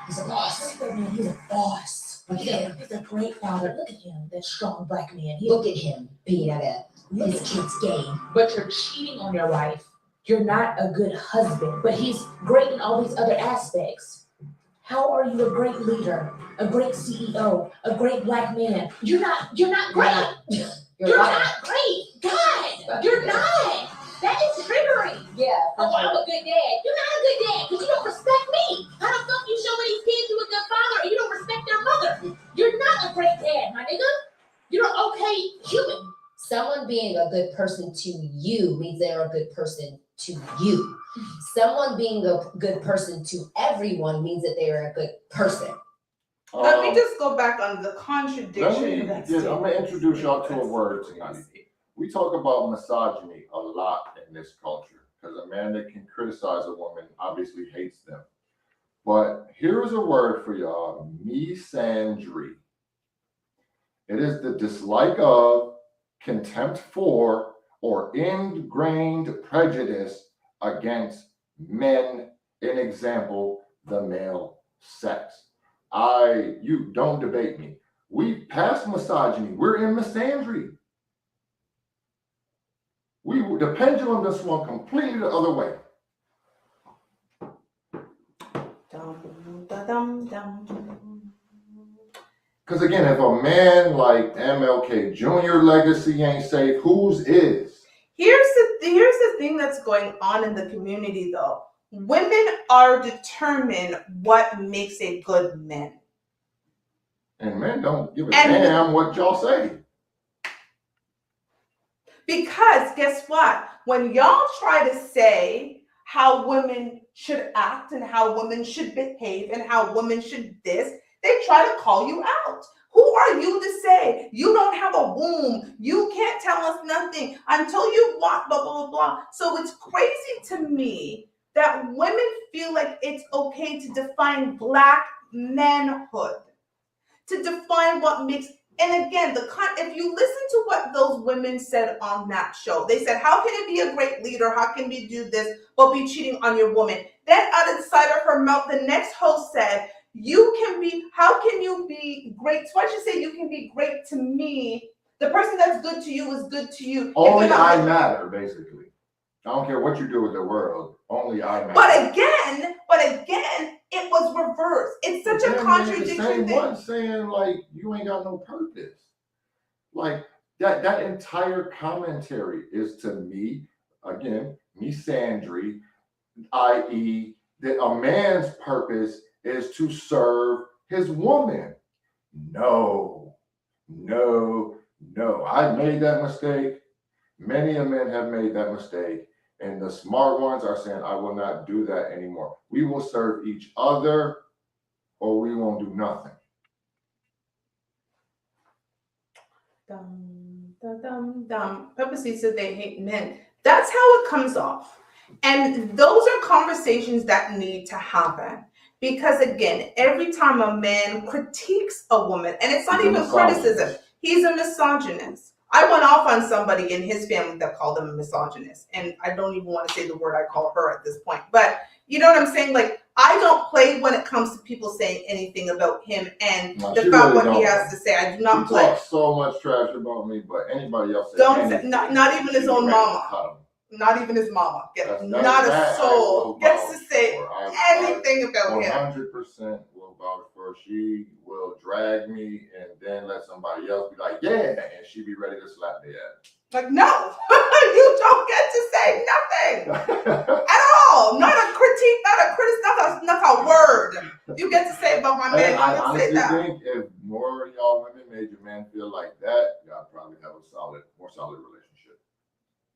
He's a boss. He's a boss. He's a great father. Look at him, that strong Black man. Look at him being at his kid's game. But you're cheating on your wife. You're not a good husband. But he's great in all these other aspects. How are you a great leader, a great CEO, a great Black man? You're not great. You're not great. God, you're not. That is triggering. Yeah. Oh, I'm a good dad. You're not a good dad because you don't respect me. How the fuck you showing these kids you a good father and you don't respect their mother? You're not a great dad, my nigga. You're an okay human. Someone being a good person to you means they're a good person to you. Someone being a good person to everyone means that they are a good person. Let me just go back on the contradiction. I'm going to introduce y'all to a word tonight. We talk about misogyny a lot in this culture because a man that can criticize a woman obviously hates them. But here is a word for y'all: misandry. It is the dislike of, contempt for, or ingrained prejudice against men, in example, the male sex. You don't debate me. We passed misogyny. We're in misandry. The pendulum just swung completely the other way. Because again, if a man like MLK Jr. legacy ain't safe, whose is? Here's the thing that's going on in the community, though. Women are determined what makes a good man. And men don't give a And- damn what y'all say. Because guess what? When y'all try to say how women should act and how women should behave and how women should this, they try to call you out. Who are you to say you don't have a womb? You can't tell us nothing until you want blah, blah, blah, blah. So it's crazy to me that women feel like it's okay to define Black manhood, to define what makes. And again, if you listen to what those women said on that show, they said, how can it be a great leader? How can we do this but be cheating on your woman? Then out of the side of her mouth, the next host said, how can you be great? So I should say you can be great to me. The person that's good to you is good to you. Only I matter, basically. I don't care what you do with the world. Only I matter. But again, it was reversed. It's such a contradiction the same thing. one saying like you ain't got no purpose. Like that entire commentary is to me, again, misandry, i.e., that a man's purpose is to serve his woman. No. I made that mistake. Many of men have made that mistake. And the smart ones are saying, I will not do that anymore. We will serve each other or we won't do nothing. Purposely said they hate men. That's how it comes off. And those are conversations that need to happen. Because again, every time a man critiques a woman, and it's not even criticism, he's a misogynist. I went off on somebody in his family that called him a misogynist. And I don't even want to say the word I call her at this point. But you know what I'm saying? Like, I don't play when it comes to people saying anything about him and the fact what he has to say. I do not play. He talks so much trash about me, but anybody else not even his own mama. Not even his mama. Not a soul gets to say anything about him. 100% will vouch for. She will drag me and then let somebody else be like, yeah, and she be ready to slap me ass. Like, no, you don't get to say nothing at all. Not a critique, not a criticism, not a word you get to say about my man. I honestly think if more of y'all women made your man feel like that, y'all probably have a more solid relationship.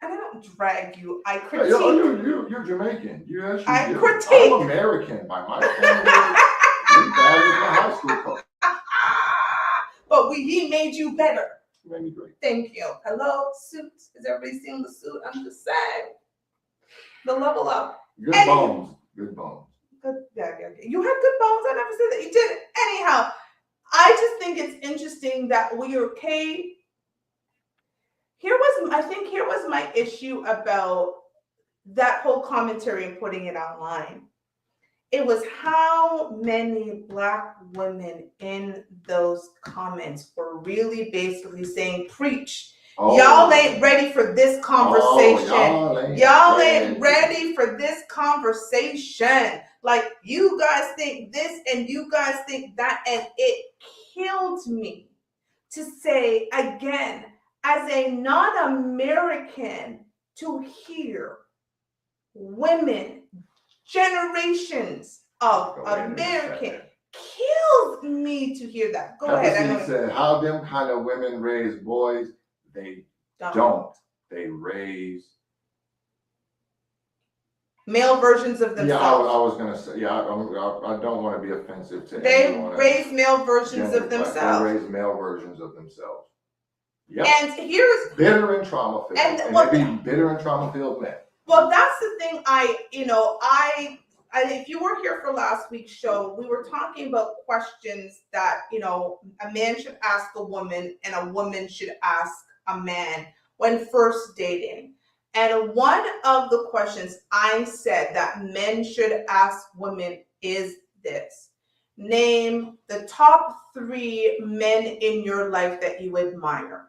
And I don't drag you. I critique. You're Jamaican. I critique. I'm American by my standards. You bad as my high school coach. But he made you better. Made me great. Thank you. Hello, suit. Is everybody seeing the suit? I'm just saying. The level up. Good bones. Good bones. Good. Yeah. You have good bones. I never said that. You didn't. Anyhow, I just think it's interesting that we are okay. Here was my issue about that whole commentary and putting it online. It was how many Black women in those comments were really basically saying, preach. Y'all ain't ready for this conversation. Y'all ain't ready for this conversation. Like, you guys think this and you guys think that. And it killed me to say, again, as a non-American, to hear women, generations of American, kills me to hear that. Go ahead. He said, how them kind of women raise boys, they don't. They raise male versions of themselves. Yeah, I was going to say, I don't want to be offensive to anyone. They raise male versions of themselves. They raise male versions of themselves. Yep. And here's bitter and trauma filled. And they be bitter and trauma filled men. Well, that's the thing. If you were here for last week's show, we were talking about questions that, a man should ask a woman and a woman should ask a man when first dating. And one of the questions I said that men should ask women is this: name the top 3 men in your life that you admire.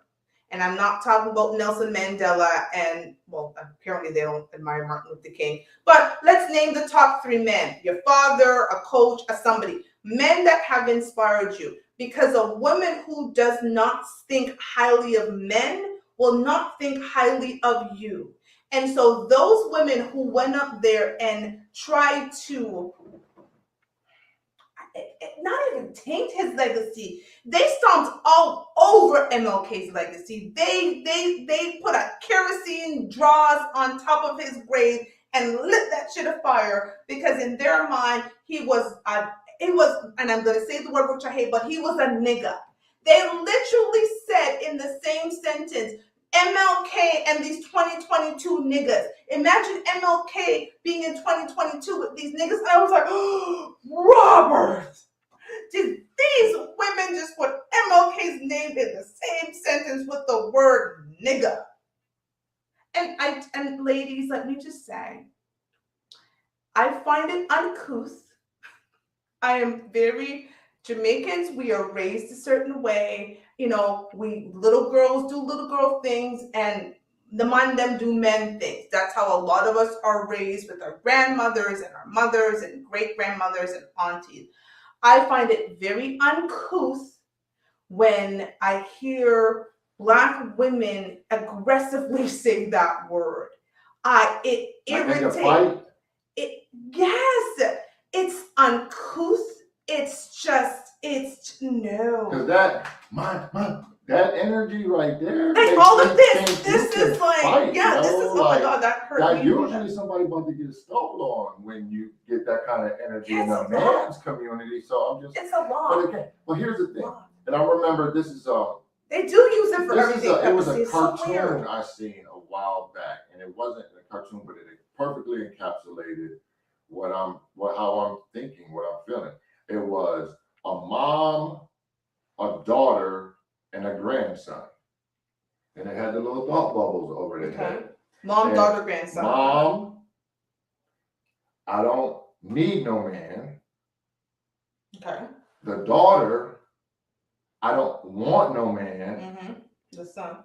And I'm not talking about Nelson Mandela and, well, apparently they don't admire Martin Luther King. But let's name the top 3 men. Your father, a coach, somebody. Men that have inspired you. Because a woman who does not think highly of men will not think highly of you. And so those women who went up there and tried to, not even taint his legacy. They stomped all over MLK's legacy. They put a kerosene dross on top of his grave and lit that shit afire because in their mind he was, and I'm gonna say the word which I hate, but he was a nigga. They literally said in the same sentence, MLK and these 2022 niggas. Imagine MLK being in 2022 with these niggas. And I was like, oh, Robert, did these women just put MLK's name in the same sentence with the word nigga? And ladies, let me just say, I find it uncouth. I am very Jamaicans, we are raised a certain way. You know, we little girls do little girl things and the man them do men things. That's how a lot of us are raised with our grandmothers and our mothers and great grandmothers and aunties. I find it very uncouth when I hear Black women aggressively say that word. It irritates. Yes, it's uncouth. It's no. Because that energy right there. Like all of this is like, fight, yeah, this is, oh my like, God, that hurt that me. usually somebody about to get stole on when you get that kind of energy in It's a a lot. man's community. So I'm just, It's a but lot. again, well, here's the thing. And I remember this is They do use it for everything. it was a It's so cartoon weird. I seen a while back, and it wasn't a cartoon, but it perfectly encapsulated how I'm thinking, what I'm feeling. It was a mom, a daughter, and a grandson, and they had the little thought bubbles over their head. Mom, And daughter, grandson. Mom, I don't need no man. Okay. The daughter, I don't want no man. Mm-hmm. The son.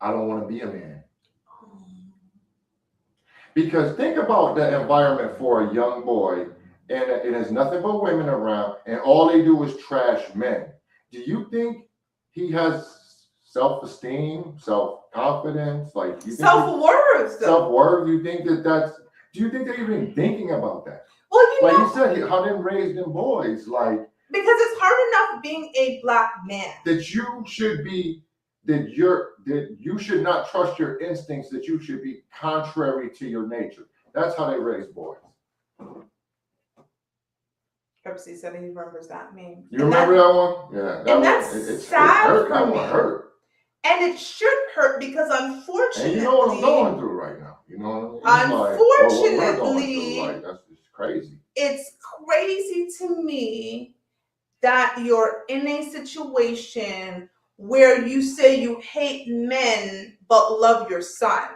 I don't want to be a man. Because think about the environment for a young boy, and it is nothing but women around, and all they do is trash men. Do you think he has self-esteem, self-confidence, like you think Self-worth. self-worth? You think do you think they're even thinking about that? Well, you know, You said, how they raised them boys, like because it's hard enough being a Black man. that you should be, that you should not trust your instincts, that you should be contrary to your nature. That's how they raise boys. Pepsi said he remembers that meme. You remember that one? Yeah. And that's sad hurt. for That me. one hurt. And it should hurt because unfortunately, And you know what I'm going through right now. You know what I mean? Unfortunately, what we're going through, like, that's just crazy. It's crazy to me that you're in a situation where you say you hate men but love your son.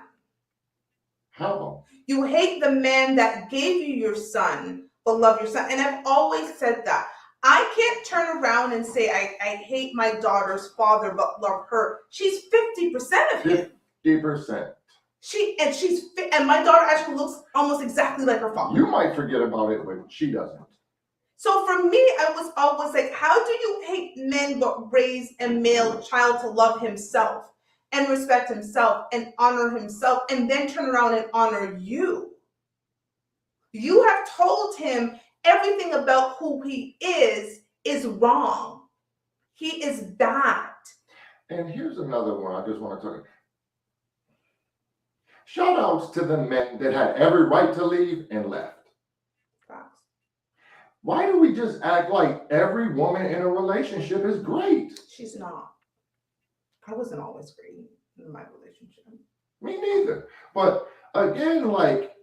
How? You hate the man that gave you your son but love your son. And I've always said that. I can't turn around and say I hate my daughter's father but love her. She's 50% of him. 50%. And my daughter actually looks almost exactly like her father. You might forget about it, but she doesn't. So for me, I was always like, how do you hate men but raise a male child to love himself and respect himself and honor himself and then turn around and honor you? You have told him everything about who he is wrong. He is bad. And here's another one I just want to talk. Shout outs to the men that had every right to leave and left. Facts. Why do we just act like every woman in a relationship is great? She's not. I wasn't always great in my relationship. Me neither. But again, like,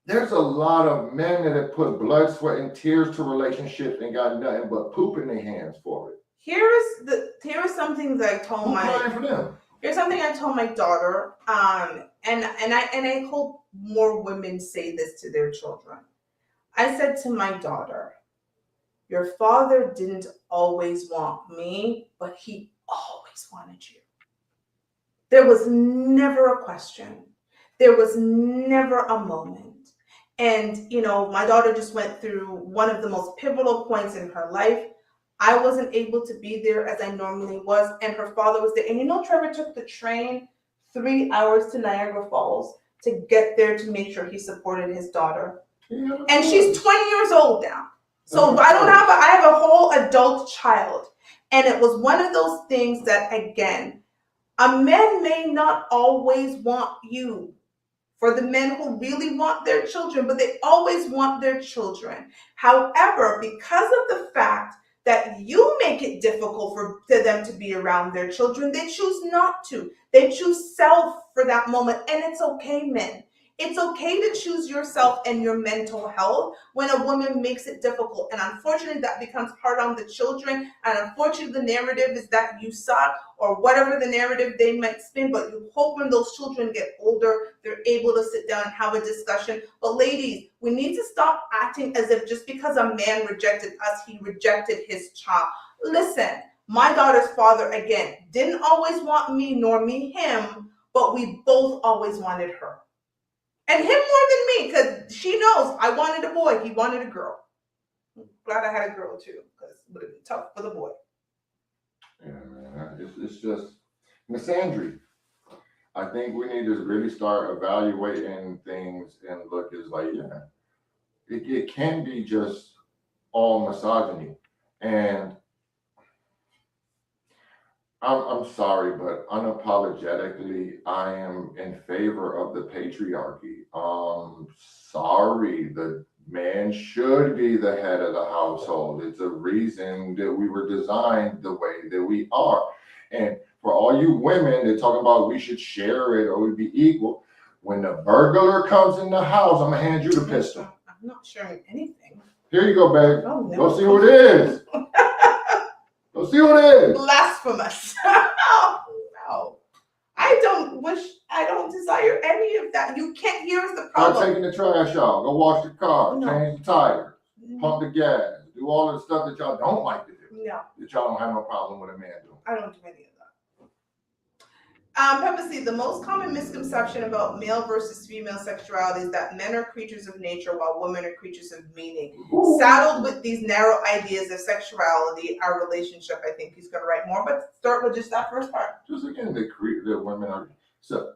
there's a lot of men that have put blood, sweat, and tears to relationships and got nothing but poop in their hands for it. Here is something that I told Who's crying for them? Here's something I told my daughter, and I hope more women say this to their children. I said to my daughter, your father didn't always want me, but he always wanted you. There was never a question. There was never a moment. And, you know, my daughter just went through one of the most pivotal points in her life. I wasn't able to be there as I normally was, and her father was there. And you know, Trevor took the train 3 hours to Niagara Falls to get there to make sure he supported his daughter. Yeah, and she's 20 years old now. So I have a whole adult child. And it was one of those things that, again, a man may not always want you. For the men who really want their children, but they always want their children. However, because of the fact that you make it difficult for them to be around their children, they choose not to. They choose self for that moment, and it's okay, men. It's okay to choose yourself and your mental health when a woman makes it difficult. And unfortunately, that becomes hard on the children. And unfortunately, the narrative is that you suck, or whatever the narrative they might spin. But you hope when those children get older, they're able to sit down and have a discussion. But ladies, we need to stop acting as if just because a man rejected us, he rejected his child. Listen, my daughter's father, again, didn't always want me nor me him, but we both always wanted her. And him more than me, because she knows I wanted a boy, he wanted a girl. I'm glad I had a girl too, because it would have been tough for the boy. Yeah, man. It's just, Miss Andrew, I think we need to really start evaluating things and look as like, yeah, it can be just all misogyny. And I'm sorry, but unapologetically, I am in favor of the patriarchy. Sorry, the man should be the head of the household. It's a reason that we were designed the way that we are. And for all you women that talk about we should share it or we be equal, when the burglar comes in the house, I'm gonna hand you the pistol. I'm not sharing anything. Here you go, babe. Oh, no. Go see who it is. Go see who it is. Blasphemous. No. I don't desire any of that. You can't, here's the Start problem. taking the trash out. Go wash the car. No. Change the tires. Pump the gas. Do all the stuff that y'all don't like to do. No, That y'all don't have no problem with a man doing. I don't do any of that. Pepper C, the most common misconception about male versus female sexuality is that men are creatures of nature while women are creatures of meaning. Ooh. Saddled with these narrow ideas of sexuality, our relationship, I think he's going to write more, but start with just that first part. Just again, the women are. So,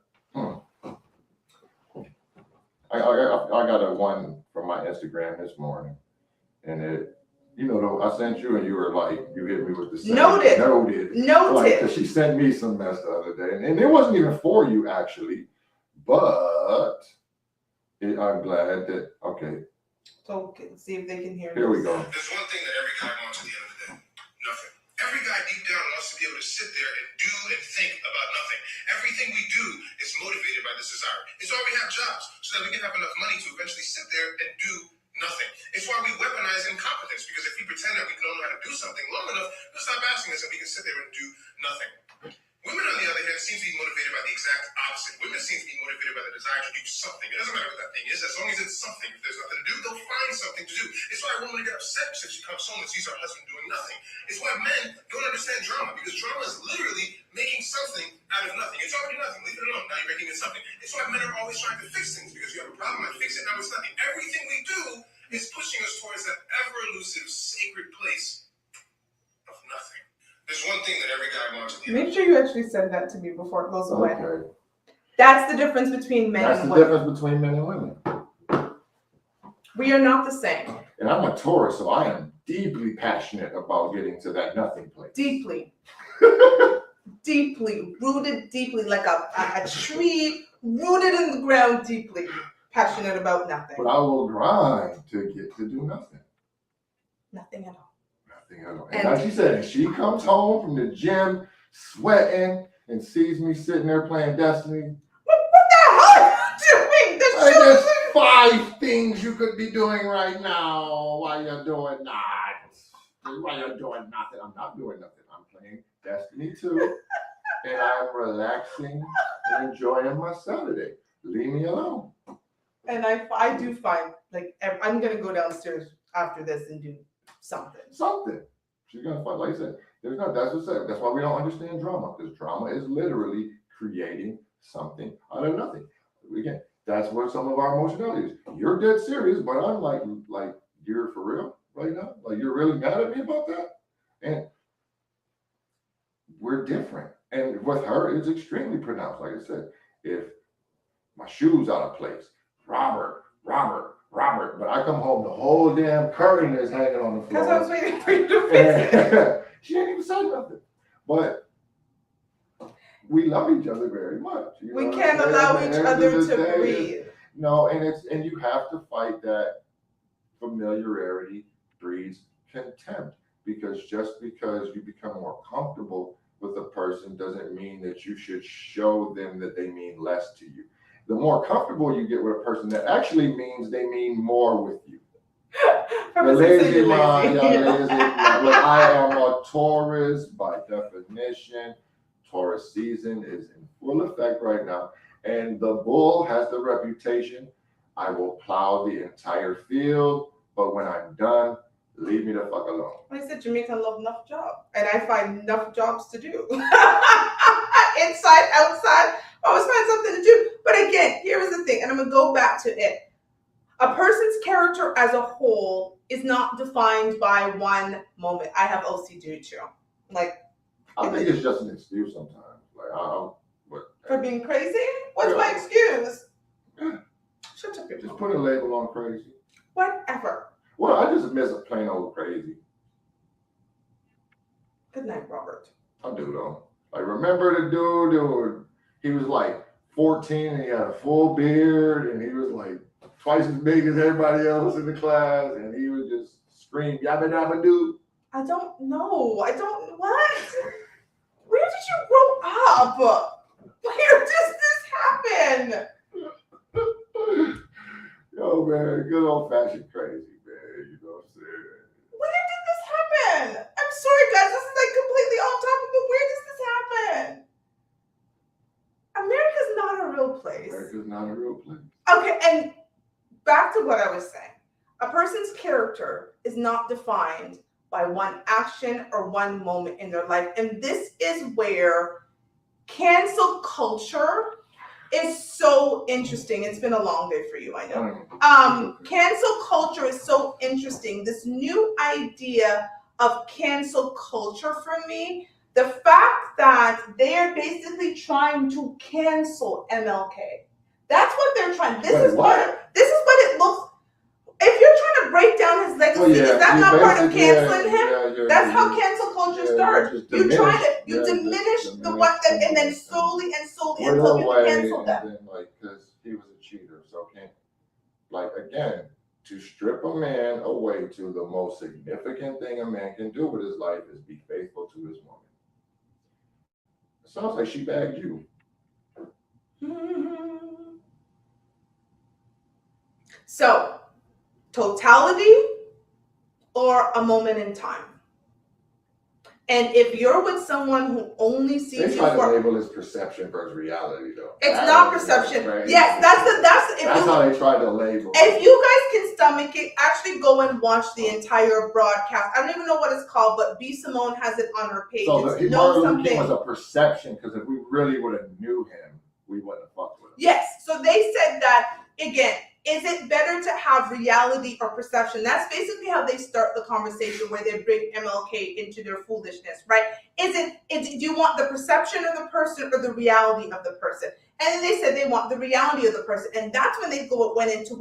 I got a one from my Instagram this morning, and it, I sent you and you were like, you hit me with the same. Noted. Like, 'cause she sent me some mess the other day, and it wasn't even for you actually, but I'm glad that, okay. So see if they can hear Here we this. go. There's one thing that every guy wants at the end of the day. Nothing. Every guy deep down wants to be able to sit there and do and think about nothing. Everything we do is motivated by this desire. It's why we have jobs, so that we can have enough money to eventually sit there and do nothing. It's why we weaponize incompetence, because if we pretend that we don't know how to do something long enough, we'll stop asking us and we can sit there and do nothing. Women, on the other hand, seem to be motivated by the exact opposite. Women seem to be motivated by the desire to do something. It doesn't matter what that thing is, as long as it's something. If there's nothing to do, they'll find something to do. It's why a woman get upset if she comes home and sees her husband doing nothing. It's why men don't understand drama, because drama is literally making something out of nothing. It's already nothing. Leave it alone. Now you're making it something. It's why men are always trying to fix things, because you have a problem, I fix it, now it's nothing. Everything we do is pushing us towards that ever-elusive, sacred place of nothing. There's one thing that every guy wants. Make sure you actually said that to me before it goes away. Okay. That's the difference between men That's and the women. difference between men and women. We are not the same. And I'm a Taurus, so I am deeply passionate about getting to that nothing place. Deeply. Deeply. Rooted deeply, like a tree rooted in the ground deeply. Passionate about nothing. But I will grind to get to do nothing. Nothing at all. Nothing at all. And like she said, she comes home from the gym sweating and sees me sitting there playing Destiny. What the hell are you doing? Like, there's 5 things you could be doing right now while you're doing that. While you're doing nothing. I'm not doing nothing. I'm playing Destiny 2. And I'm relaxing and enjoying my Saturday. Leave me alone. And I do find, like, I'm going to go downstairs after this and do something. Something. She's gonna find, like I said, that's why we don't understand drama, because drama is literally creating something out of nothing. Again, that's what some of our emotionality is. You're dead serious, but I'm like you're for real right now? Like, you're really mad at me about that? And we're different. And with her, it's extremely pronounced. Like I said, if my shoe's out of place, Robert, but I come home, the whole damn curtain is hanging on the floor. Because I was waiting for you to fix it. And she didn't even say nothing. But we love each other very much. You We know what can't I'm saying? allow At the each end other of the to day, breathe. No, and you have to fight that. Familiarity breeds contempt, because just because you become more comfortable with a person doesn't mean that you should show them that they mean less to you. The more comfortable you get with a person, that actually means they mean more with you. The lazy man, lazy. But I am a Taurus by definition. Taurus season is in full effect right now, and the bull has the reputation, I will plow the entire field, but when I'm done, leave me the fuck alone. I said Jamaican love enough job, and I find enough jobs to do. Inside, outside, always find something to do. But again, here is the thing, and I'm gonna go back to it. A person's character as a whole is not defined by one moment. I have OCD too. Like, I think it's just an excuse sometimes. Like for being crazy? What's Yeah. my excuse? Yeah. Shut up, just people. put a label on crazy. Whatever. Well, I just miss a plain old crazy. Good night, Robert. I do though. Like, remember the dude? He was like 14 and he had a full beard and he was like twice as big as everybody else in the class, and he would just scream yabba dabba doo. I don't know. What? Where did you grow up? Where does this happen? Yo, man, good old fashioned crazy, man. You know what I'm saying? Where did this happen? I'm sorry, guys. This is like completely off topic, but where does this happen? America's not a real place. America's not a real place. Okay, and back to what I was saying. A person's character is not defined by one action or one moment in their life. And this is where cancel culture is so interesting. It's been a long day for you, I know. Cancel culture is so interesting. This new idea of cancel culture for me, the fact that they're basically trying to cancel MLK. That's what they're trying. This is what it looks. If you're trying to break down his legacy, is that not part of canceling him? That's how cancel culture starts. You try to diminish the one, and then slowly until you cancel them. And then, like, because he was a cheater, so can't, like, again, to strip a man away to the most significant thing a man can do with his life is be faithful to his woman. It sounds like she bagged you. So, totality or a moment in time. And if you're with someone who only sees They you try to for, label as perception versus reality, though. it's not perception. Right? Yes, That's how they try to label. If you guys can stomach it, actually go and watch the entire broadcast. I don't even know what it's called, but B. Simone has it on her page. So It's Martin Luther something. King was a perception, because if we really would have knew him, we wouldn't have fucked with him. Yes. So they said that again. Is it better to have reality or perception? That's basically how they start the conversation, where they bring MLK into their foolishness, right? Do you want the perception of the person or the reality of the person? And then they said they want the reality of the person. And that's when they went into,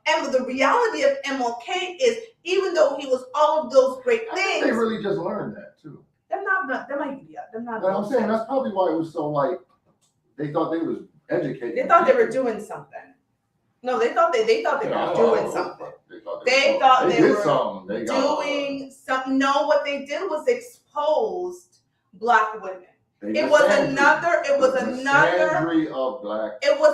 and the reality of MLK is, even though he was all of those great I things. think they really just learned that, too. They're not. But I'm saying that's probably why it was so, like, they thought they was educated. They thought they were doing something. No, they thought they were doing something. They thought they were doing something. No, what they did was exposed Black women. It was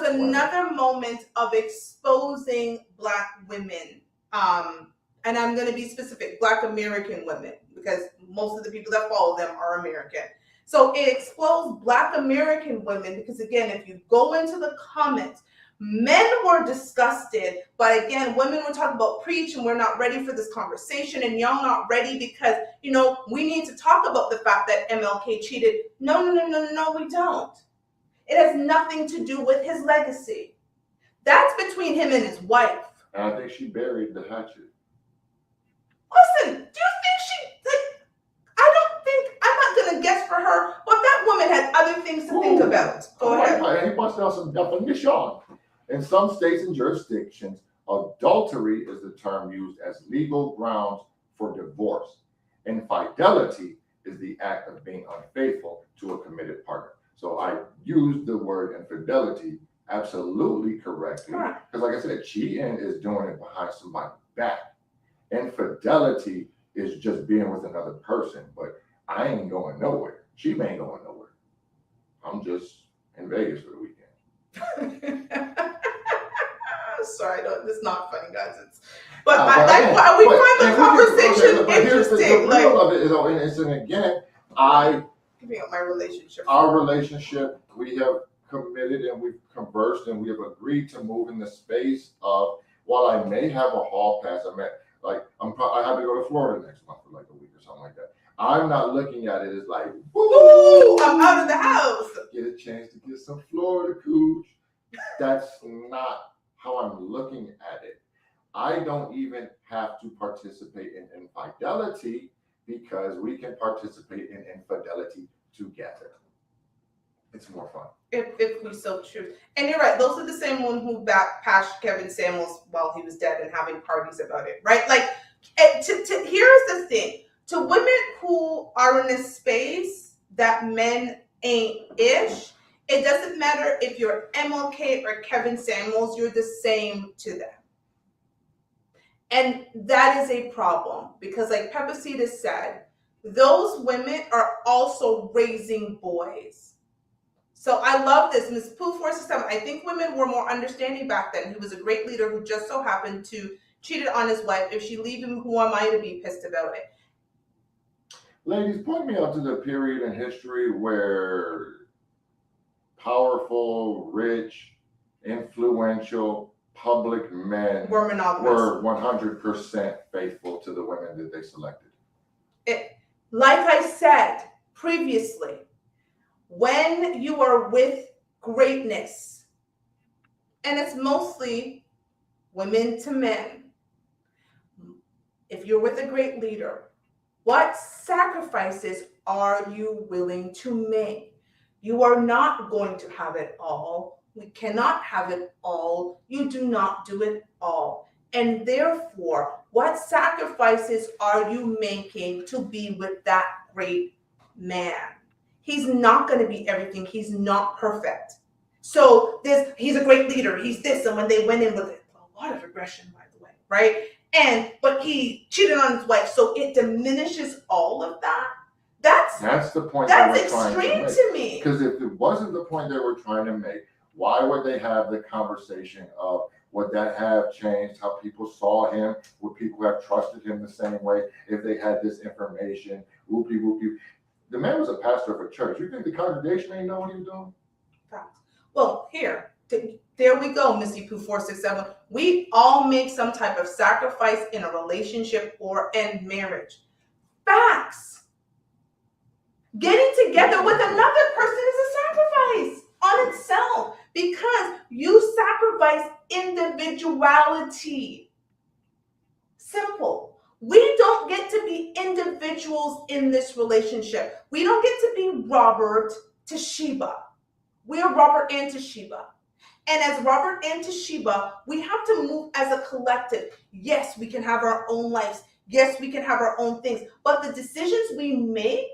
another moment of exposing Black women. And I'm going to be specific, Black American women, because most of the people that follow them are American. So it exposed Black American women because, again, if you go into the comments, men were disgusted, but again, women were talking about preach and we're not ready for this conversation, and y'all not ready because, we need to talk about the fact that MLK cheated. No, we don't. It has nothing to do with his legacy. That's between him and his wife. And I think she buried the hatchet. Listen, do you think I'm not going to guess for her, but that woman had other things to think about. Go ahead. He must have some definition. In some states and jurisdictions, Adultery is the term used as legal grounds for divorce. Infidelity is the act of being unfaithful to a committed partner. So I used the word infidelity absolutely correctly. Correct. Because like I said, cheating is doing it behind somebody's back. Infidelity is just being with another person, but I ain't going nowhere. She ain't going nowhere. I'm just in Vegas for the weekend. Sorry, it's not funny, guys. But No, I but like again, why we but- find the and we can- conversation but here's the interesting. Like, real of it is, and it's, and again, I giving up my relationship. our relationship, we have committed and we've conversed and we have agreed to move in the space of, while I may have a hall pass, I have to go to Florida next month for like a week or something like that. I'm not looking at it as like, Ooh, I'm out of the house. get a chance to get some Florida cooch. That's not how I'm looking at it. I don't even have to participate in infidelity because we can participate in infidelity together. It's more fun. If we so choose. And you're right, those are the same ones who bashed Kevin Samuels while he was dead and having parties about it, right? Like, here's the thing. To women who are in a space that men ain't ish, it doesn't matter if you're MLK or Kevin Samuels, you're the same to them. And that is a problem because, like Pepacita said, those women are also raising boys. So I love this. Ms. Pooh 467, I think women were more understanding back then. He was a great leader who just so happened to cheated on his wife. If she leave him, who am I to be pissed about it? Ladies, point me out to the period in history where powerful, rich, influential, public men We're monogamous. were 100% faithful to the women that they selected. Like I said previously, when you are with greatness, and it's mostly women to men, if you're with a great leader, what sacrifices are you willing to make? You are not going to have it all. We cannot have it all. You do not do it all. And therefore, what sacrifices are you making to be with that great man? He's not going to be everything. He's not perfect. So he's a great leader. He's this. And when they went in with a lot of aggression, by the way, right? But he cheated on his wife. So it diminishes all of that. That's the point That's they were trying to extreme make. to me. Because if it wasn't the point they were trying to make, why would they have the conversation of would that have changed how people saw him? Would people have trusted him the same way if they had this information? Whoopie, whoopie. The man was a pastor of a church. You think the congregation ain't know what he was doing? Well, there we go, Missy Pooh 467. We all make some type of sacrifice in a relationship or in marriage. Facts. Getting together with another person is a sacrifice on itself because you sacrifice individuality. Simple. We don't get to be individuals in this relationship. We don't get to be Robert Toshiba. We are Robert and Toshiba. And as Robert and Toshiba, we have to move as a collective. Yes, we can have our own lives. Yes, we can have our own things. But the decisions we make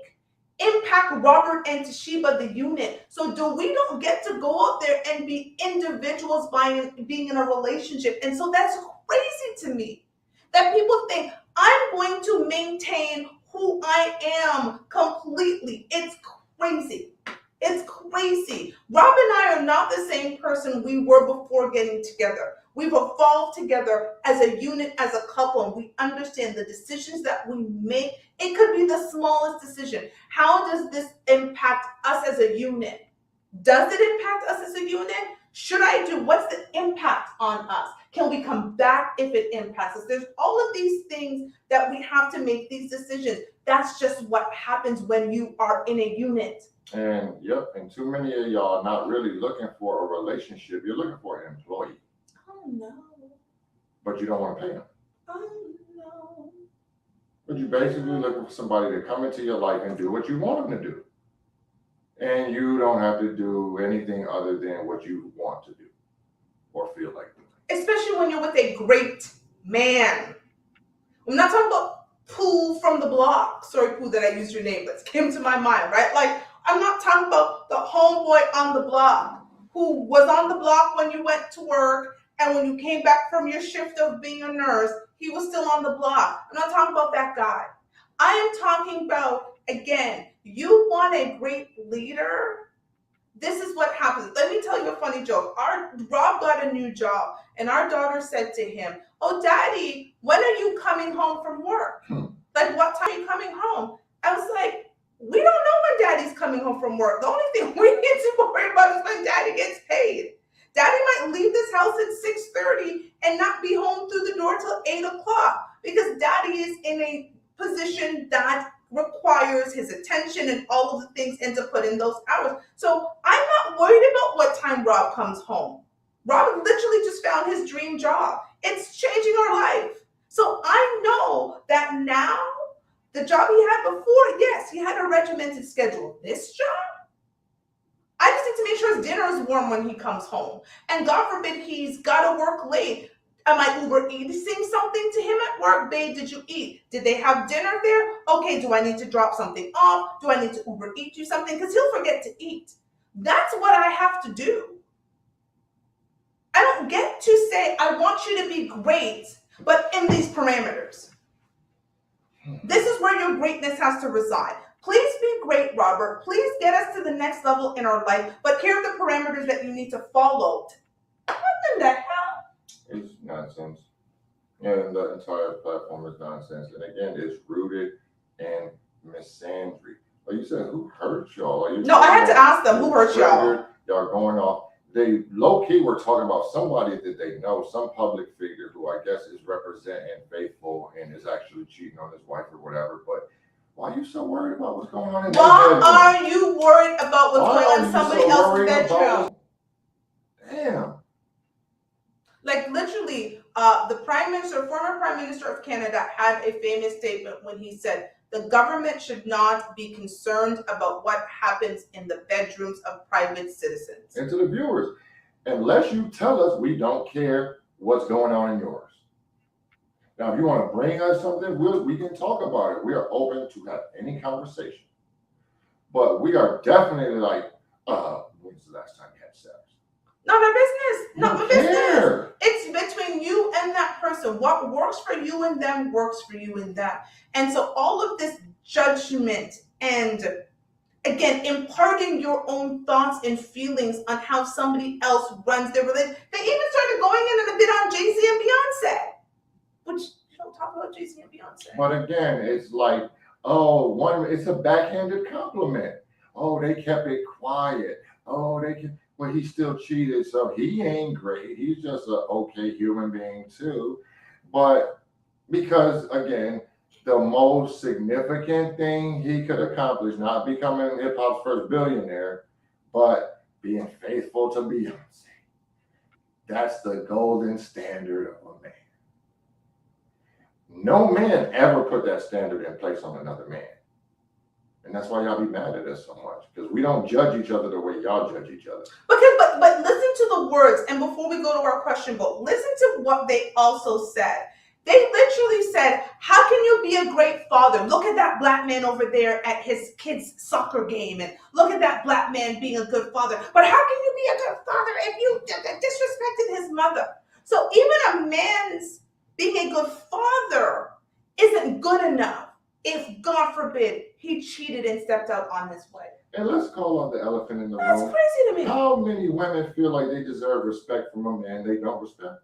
impact Robert and Toshiba, the unit. So we don't get to go out there and be individuals by being in a relationship. And so that's crazy to me that people think I'm going to maintain who I am completely. It's crazy. It's crazy. Rob and I are not the same person we were before getting together. We've evolved together as a unit, as a couple, and we understand the decisions that we make. It could be the smallest decision. How does this impact us as a unit? Does it impact us as a unit? Should I do? What's the impact on us? Can we come back if it impacts us? There's all of these things that we have to make these decisions. That's just what happens when you are in a unit. And too many of y'all are not really looking for a relationship. You're looking for an employee. Oh no. But you don't want to pay them. Oh no. But you're basically looking for somebody to come into your life and do what you want them to do. And you don't have to do anything other than what you want to do or feel like doing. especially when you're with a great man. I'm not talking about Pooh from the block. Sorry, Pooh, that I used your name, but it came to my mind, right? Like, I'm not talking about the homeboy on the block who was on the block when you went to work, and when you came back from your shift of being a nurse, he was still on the block. I'm not talking about that guy. I am talking about, again, you want a great leader. This is what happens. Let me tell you a funny joke. Rob got a new job, and our daughter said to him, "Oh, Daddy, when are you coming home from work? Like, what time are you coming home?" I was like, "We don't know when Daddy's coming home from work. The only thing we need to worry about is when Daddy gets paid. Daddy might leave this house at 6:30 and not be home through the door till 8 o'clock because Daddy is in a position that requires his attention and all of the things and to put in those hours." So I'm not worried about what time Rob comes home. Rob literally just found his dream job. It's changing our life. So I know that now, the job he had before, yes, he had a regimented schedule. This job, I just need to make sure his dinner is warm when he comes home. And God forbid he's got to work late. Am I Uber eating something to him at work? Babe, did you eat? Did they have dinner there? Okay, do I need to drop something off? Do I need to Uber eat you something? Because he'll forget to eat. That's what I have to do. I don't get to say, I want you to be great, but in these parameters. This is where your greatness has to reside. Please be great, Robert. Please get us to the next level in our life, but here are the parameters that you need to follow. What in the hell? It's nonsense. And the entire platform is nonsense. And again, it's rooted in misandry. Like you said, who hurt y'all? No, I had to ask them, who hurt y'all? Y'all going off. They low-key were talking about somebody that they know, some public figure who I guess is representing Faithful and is actually cheating on his wife or whatever. But why are you so worried about what's going on in Why their bedroom? are you worried about what's going on in somebody else's bedroom? Damn. Like literally, the former Prime Minister of Canada had a famous statement when he said, the government should not be concerned about what happens in the bedrooms of private citizens. And to the viewers, unless you tell us, we don't care what's going on in yours. Now, if you want to bring us something, we can talk about it. We are open to have any conversation. But we are definitely like, when's the last time you had sex? Not my business. Not my business. Care. It's between you and that person. What works for you and them works for you and them. And so all of this judgment and, again, imparting your own thoughts and feelings on how somebody else runs their relationship. They even started going in a bit on Jay-Z and Beyonce, which you don't talk about Jay-Z and Beyonce. But again, it's like, it's a backhanded compliment. Oh, they kept it quiet. Oh, well, he still cheated, so he ain't great. He's just an okay human being too. But because, again, the most significant thing he could accomplish, not becoming hip-hop's first billionaire, but being faithful to Beyonce. That's the golden standard of a man. No man ever put that standard in place on another man. And that's why y'all be mad at us so much, because we don't judge each other the way y'all judge each other. But listen to the words, and before we go to our question book, listen to what they also said. They literally said, how can you be a great father? Look at that black man over there at his kid's soccer game, and look at that black man being a good father. But how can you be a good father if you disrespected his mother? So even a man's being a good father isn't good enough if, God forbid, he cheated and stepped out on his wife. And let's call out the elephant in the room. That's crazy to me. How many women feel like they deserve respect from a man they don't respect?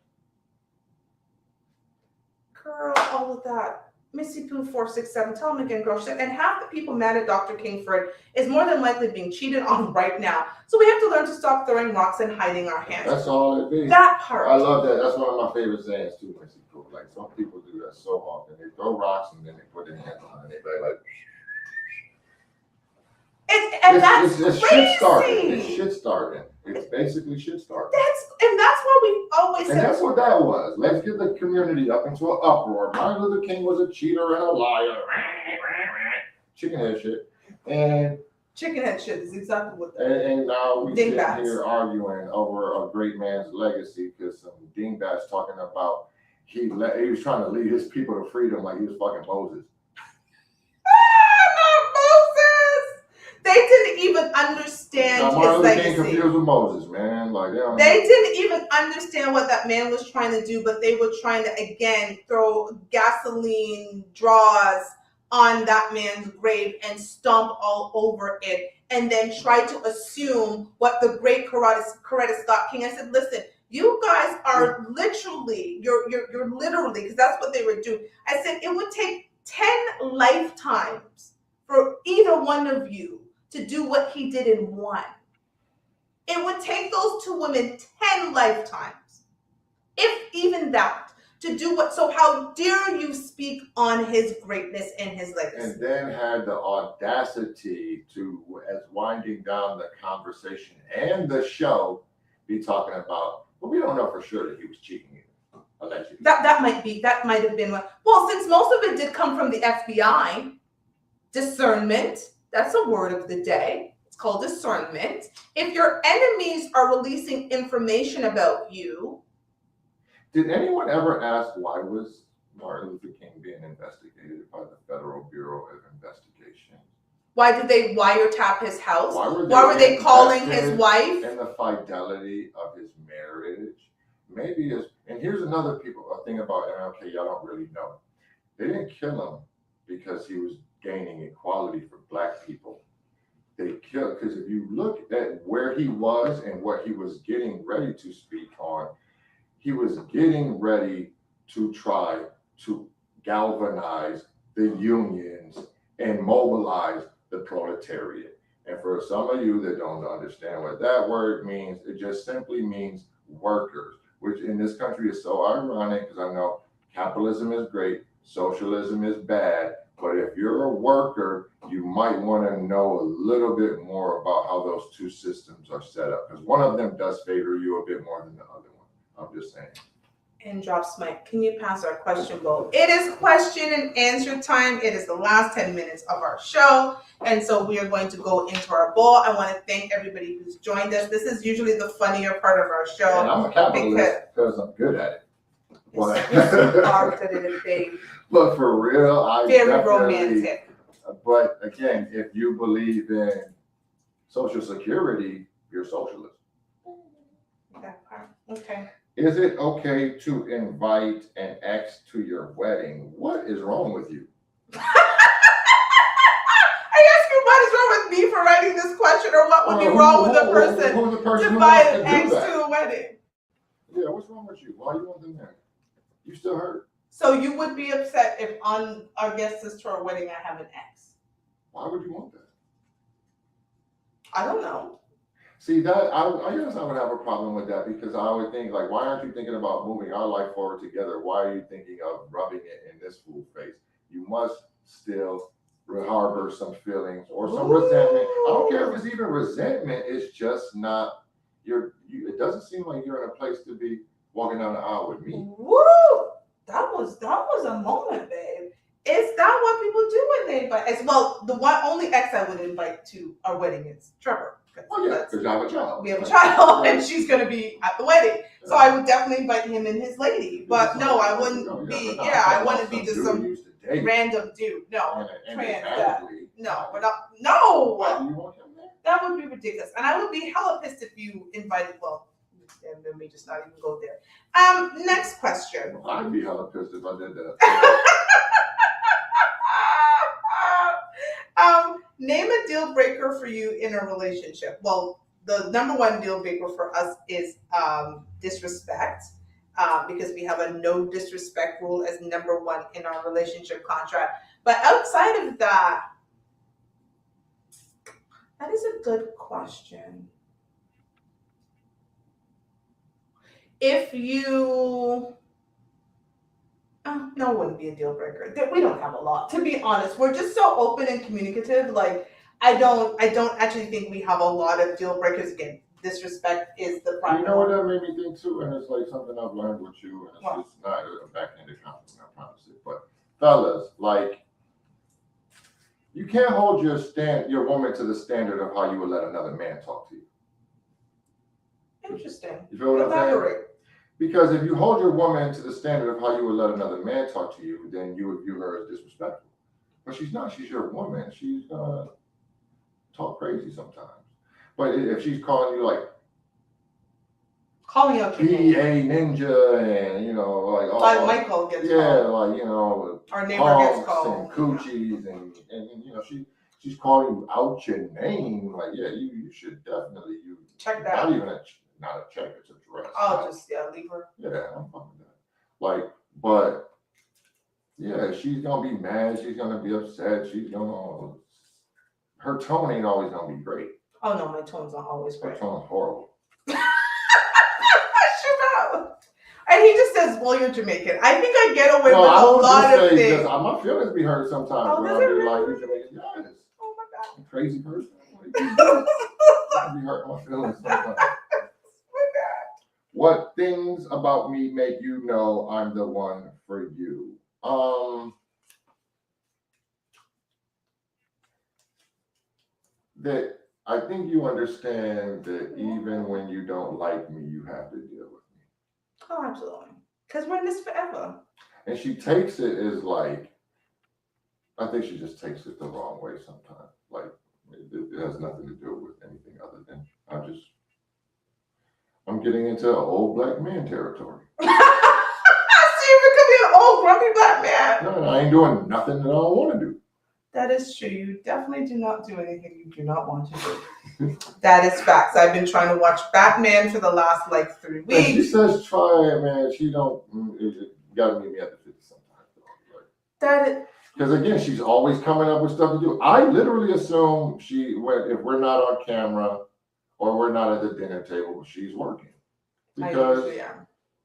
Girl, all of that. Missy Pooh 467, tell him again, girl. She said, and half the people mad at Dr. Kingford is more than likely being cheated on right now. So we have to learn to stop throwing rocks and hiding our hands. That's all it is. That part. I love that. That's one of my favorite sayings too, Missy Pooh. Like, some people do that so often. They throw rocks and then they put their hands on it. They like. That's it's crazy. Shit starting. It's shit starting. It's basically shit starting. That's what we always said. And that's what that was. Let's get the community up into an uproar. Martin Luther King was a cheater and a liar. Chicken head shit. And Chicken head shit is exactly what that And now we sit Dingbats. here arguing over a great man's legacy because some dingbats talking about he was trying to lead his people to freedom like he was fucking Moses. Moses! They didn't even understand Now, his Martin Luther King legacy. confused with Moses, man. Like They didn't even understand what that man was trying to do, but they were trying to, again, throw gasoline draws on that man's grave and stomp all over it, and then try to assume what the great Coretta Scott King. I said, listen, you guys are literally, you're literally, because that's what they were doing. I said, it would take 10 lifetimes for either one of you to do what he did in one. It would take those two women 10 lifetimes, if even that, to do what. So how dare you speak on his greatness and his legacy? And then had the audacity to, as winding down the conversation and the show, be talking about, well, we don't know for sure that he was cheating either, allegedly. That might have been one. Well, since most of it did come from the FBI, discernment, that's a word of the day. It's called discernment. If your enemies are releasing information about you. Did anyone ever ask why was Martin Luther King being investigated by the Federal Bureau of Investigation? Why did they wiretap his house? Why were they calling his wife? And the fidelity of his marriage. Maybe and here's another thing about MLK y'all don't really know. They didn't kill him because he was gaining equality for black people. They killed because if you look at where he was and what he was getting ready to speak on, he was getting ready to try to galvanize the unions and mobilize the proletariat. And for some of you that don't understand what that word means, it just simply means workers, which in this country is so ironic because I know capitalism is great, socialism is bad, but if you're a worker, you might want to know a little bit more about how those two systems are set up because one of them does favor you a bit more than the other one. I'm just saying. And drops mic. Can you pass our question bowl? It is question and answer time. It is the last 10 minutes of our show. And so we are going to go into our bowl. I want to thank everybody who's joined us. This is usually the funnier part of our show. And I'm a capitalist because I'm good at it. You are good at it, babe. But for real, I Very definitely, romantic. But again, if you believe in Social Security, you're socialist. Okay. Is it okay to invite an ex to your wedding? What is wrong with you? I ask you what is wrong with me for writing this question, or what would be wrong with a person who's the person to who invite wants an to do ex that? to the wedding? Yeah, what's wrong with you? Why you want them there? You still hurt? So you would be upset if on our guest list to our wedding I have an ex? Why would you want that? I don't know. See, that I guess I would have a problem with that because I would think, like, why aren't you thinking about moving our life forward together? Why are you thinking of rubbing it in this fool face? You must still harbor some feelings or some resentment. I don't care if it's even resentment. It's just not it doesn't seem like you're in a place to be walking down the aisle with me. Woo! That was a moment, babe. Is that what people do when they invite? As well, the only ex I would invite to our wedding is Trevor. Oh yeah, because I have a child. We have a child, and she's going to be at the wedding. So I would definitely invite him and his lady. But no, I wouldn't be. Yeah, I wouldn't be just some random dude. No, trans guy. No, we're not. No. Why do you want him there? That would be ridiculous, and I would be hella pissed if you invited. Well, and then we just not even go there. Next question. I'd be hella pissed if I did that. Name a deal breaker for you in a relationship. Well, the number one deal breaker for us is disrespect, because we have a no disrespect rule as number one in our relationship contract. But outside of that, that is a good question. If you no, it wouldn't be a deal breaker. We don't have a lot, to be honest. We're just so open and communicative. Like, I don't actually think we have a lot of deal breakers. Again, disrespect is the primary. You know what that made me think too, and it's like something I've learned with you, and it's not a backhanded compliment, I promise it. But fellas, like, You can't hold your woman to the standard of how you would let another man talk to you. Interesting. You feel what I'm saying? Elaborate. Because if you hold your woman to the standard of how you would let another man talk to you, then you would view her as disrespectful. But she's not. She's your woman. She's gonna talk crazy sometimes. But if she's calling you like Calling out your name. PA Ninja and like Like Michael gets yeah, called. like Our neighbor gets punks called. and coochies and she's calling you out your name. Like you should definitely Check that. not even not a check, it's a dress. I'll just leave her. Yeah, I'm fine with that. Like, but yeah, she's gonna be mad. She's gonna be upset. Her tone ain't always gonna be great. Oh no, my tone's not always Her great. tone's horrible. And he just says, "Well, you're Jamaican." I think I get away with I a would lot just of say, things. my feelings be hurt sometimes Oh, when does I it be really? like, you Jamaican. Yes. Oh my god. I'm a crazy person. I be hurting my feelings sometimes. What things about me make you know I'm the one for you? That I think you understand that even when you don't like me, you have to deal with me. Oh, absolutely. Because we're in this forever. And she takes it as like, I think she just takes it the wrong way sometimes. Like, it has nothing to do with anything other than I'm getting into old black man territory. I see you becoming an old grumpy black man. No, I ain't doing nothing that I don't want to do. That is true. You definitely do not do anything you do not want to do. That is facts. I've been trying to watch Batman for the last 3 weeks. She says try it, man. She don't. You gotta meet me at the 50 sometimes. That is. Because again, she's always coming up with stuff to do. I literally assume if we're not on camera or we're not at the dinner table, she's working. Because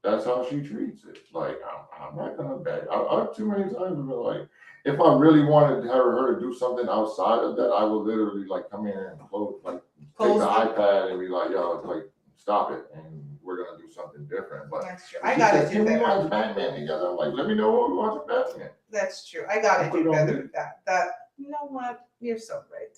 that's how she treats it. Like, I'm not gonna beg. I've too many times been like, if I really wanted her to do something outside of that, I would literally come here and take the iPad and be like, yo, stop it, and we're gonna do something different. But that's true. I gotta do can we better. watch Batman together? I'm like, let me know what we watch Batman. That's true. I gotta do better with that. You know what? You're so right.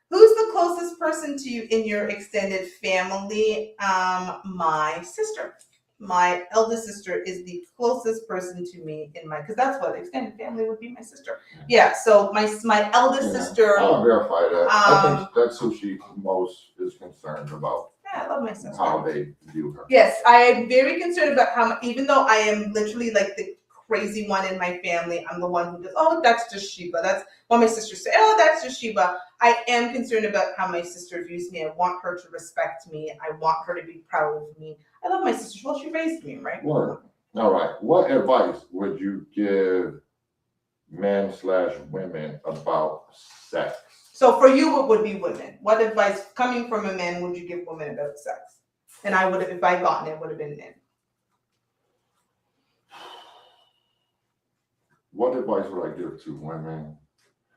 Who's the closest person to you in your extended family? My sister. My eldest sister is the closest person to me because that's what extended family would be, my sister. Yeah, so my eldest sister. I'll verify that. I think that's who she most is concerned about. Yeah, I love my sister. How they view her. Yes, I am very concerned about how, even though I am literally the crazy one in my family, I'm the one who does, oh, that's just Sheba. That's what my sister said, oh, that's just Sheba. I am concerned about how my sister views me. I want her to respect me. I want her to be proud of me. I love my sister. Well, she raised me, right? Word. All right. What advice would you give men/women about sex? So for you, what would be women? What advice coming from a man would you give women about sex? And I would have, if I gotten it, would have been men. What advice would I give to women?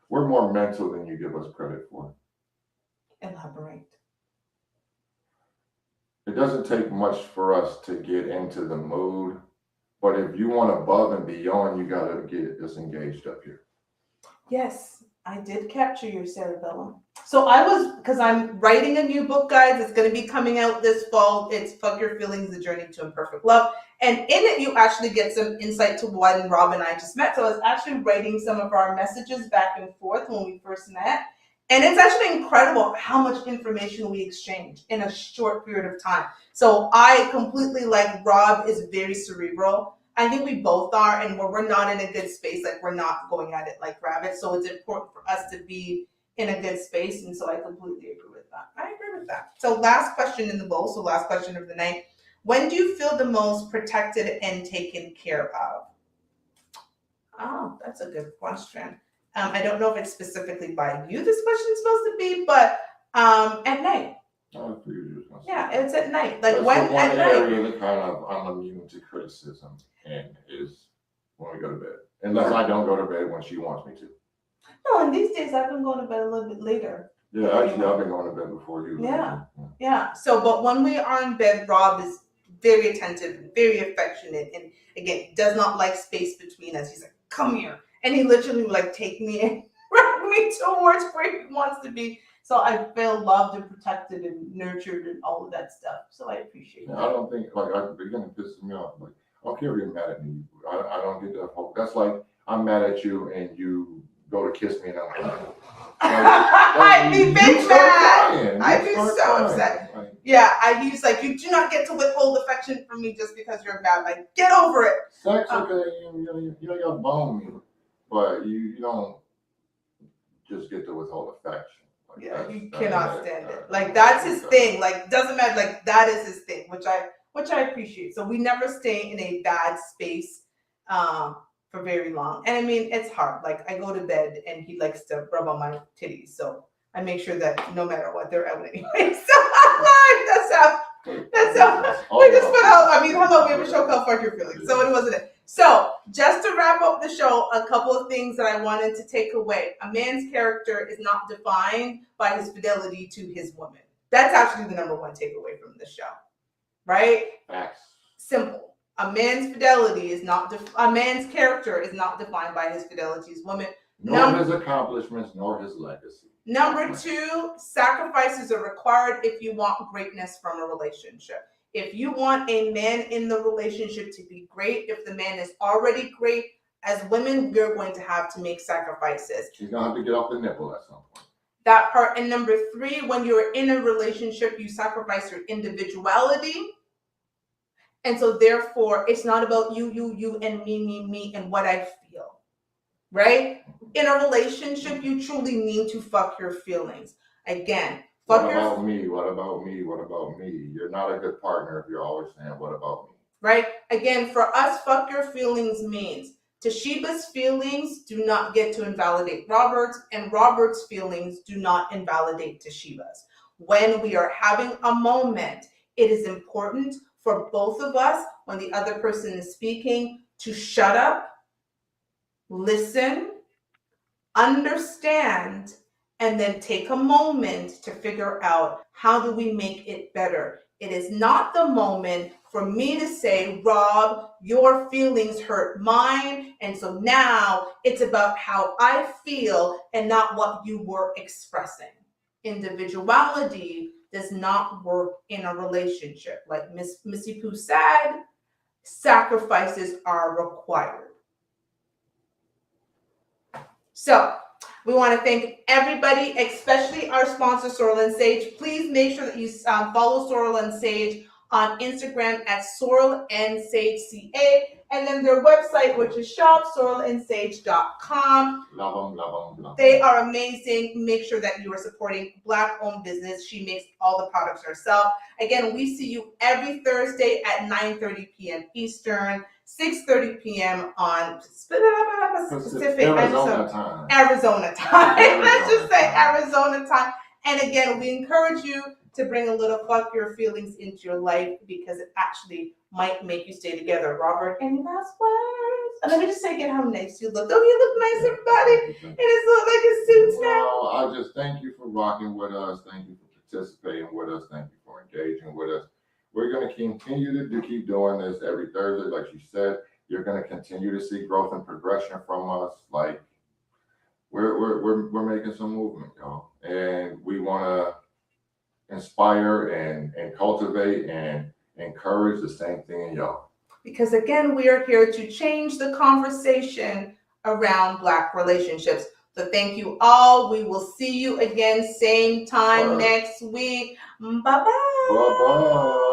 We're more mental than you give us credit for. Elaborate. It doesn't take much for us to get into the mood, but if you want above and beyond, you gotta get disengaged up here. Yes, I did capture your cerebellum. So because I'm writing a new book, guys. It's going to be coming out this fall. It's Fuck Your Feelings, The Journey to Imperfect Love. And in it, you actually get some insight to when Rob and I just met. So I was actually writing some of our messages back and forth when we first met. And it's actually incredible how much information we exchange in a short period of time. So I completely Rob is very cerebral. I think we both are, and when we're not in a good space, we're not going at it like rabbits. So it's important for us to be in a good space, and so I completely agree with that. I agree with that. So last question in the bowl, so last question of the night. When do you feel the most protected and taken care of? Oh, that's a good question. I don't know if it's specifically by you this question's supposed to be, but at night. Yeah, it's at night. That's when the one at night. area that kind of I'm immune to criticism and is when we go to bed. Unless I don't go to bed when she wants me to. No, and these days I've been going to bed a little bit later. Yeah, actually I've been going to bed before you. Yeah. So, but when we are in bed, Rob is very attentive and very affectionate, and again, does not like space between us. He's like, "Come here," and he literally would take me and wrap me towards where he wants to be. So I feel loved and protected and nurtured and all of that stuff. So I appreciate Yeah, that. I don't think, like, at the beginning, it pisses me off. Like, I don't care if you're mad at me. I don't get that hope. That's like, I'm mad at you and you go to kiss me and I'm like, I'd be you big start mad. crying. You I'd be start so crying. upset. Like, Yeah, he's like, you do not get to withhold affection from me just because you're mad. Like, get over it. sex, okay, you have bone me, but you don't just get to withhold affection. Like, Yeah, that's- you that cannot ain't- stand it. that- Like that's his that- thing. Like doesn't matter. Like that is his thing, which I appreciate. So we never stay in a bad space for very long. And I mean, it's hard. Like I go to bed and he likes to rub on my titties, so I make sure that no matter what, they're out anyway. So that's how. We just put out. I mean, hello, we have a show called Fuck Your Feelings, so it wasn't it. So just to wrap up the show, a couple of things that I wanted to take away. A man's character is not defined by his fidelity to his woman. That's actually the number one takeaway from the show, right? Facts. Simple. A man's fidelity is not. A man's character is not defined by his fidelity to his woman. Nor his accomplishments, nor his legacy. Number two, sacrifices are required if you want greatness from a relationship. If you want a man in the relationship to be great, if the man is already great, as women, we're going to have to make sacrifices. He's gonna have to get off the nipple at some point. That part. And number three, when you're in a relationship, you sacrifice your individuality. And so therefore, it's not about you, and me, and what I feel, right? In a relationship, you truly need to fuck your feelings. Again, fuck What your about me? What about me? What about me? You're not a good partner if you're always saying, what about me? right? Again, for us, fuck your feelings means Toshiba's feelings do not get to invalidate Robert's, and Robert's feelings do not invalidate Toshiba's. When we are having a moment, it is important for both of us, when the other person is speaking, to shut up, listen, understand, and then take a moment to figure out how do we make it better. It is not the moment for me to say, Rob, your feelings hurt mine, and so now it's about how I feel and not what you were expressing. Individuality does not work in a relationship. Like Missy Pooh said, sacrifices are required. So we want to thank everybody, especially our sponsor, Sorrel and Sage. Please make sure that you follow Sorrel and Sage on Instagram at Sorrel and Sage CA, and then their website, which is shopsorrelandsage.com. Love them. They are amazing. Make sure that you are supporting Black-owned business. She makes all the products herself. Again, we see you every Thursday at 9:30 p.m. Eastern, 6:30 p.m. on Pacific Arizona time. Arizona time. Let's just say time. Arizona time. And again, we encourage you to bring a little fuck your feelings into your life because it actually might make you stay together. Robert, any last words? And let me just say again how nice you look. Don't you look nice, everybody? It is look like a suit now. Well, I just thank you for rocking with us. Thank you for participating with us. Thank you for engaging with us. We're going to continue to keep doing this every Thursday. Like you said, you're going to continue to see growth and progression from us. Like we're making some movement, y'all, and we want to inspire and cultivate and encourage the same thing in y'all. Because again, we are here to change the conversation around Black relationships. So thank you all. We will see you again, same time next week. Bye-bye. Bye-bye.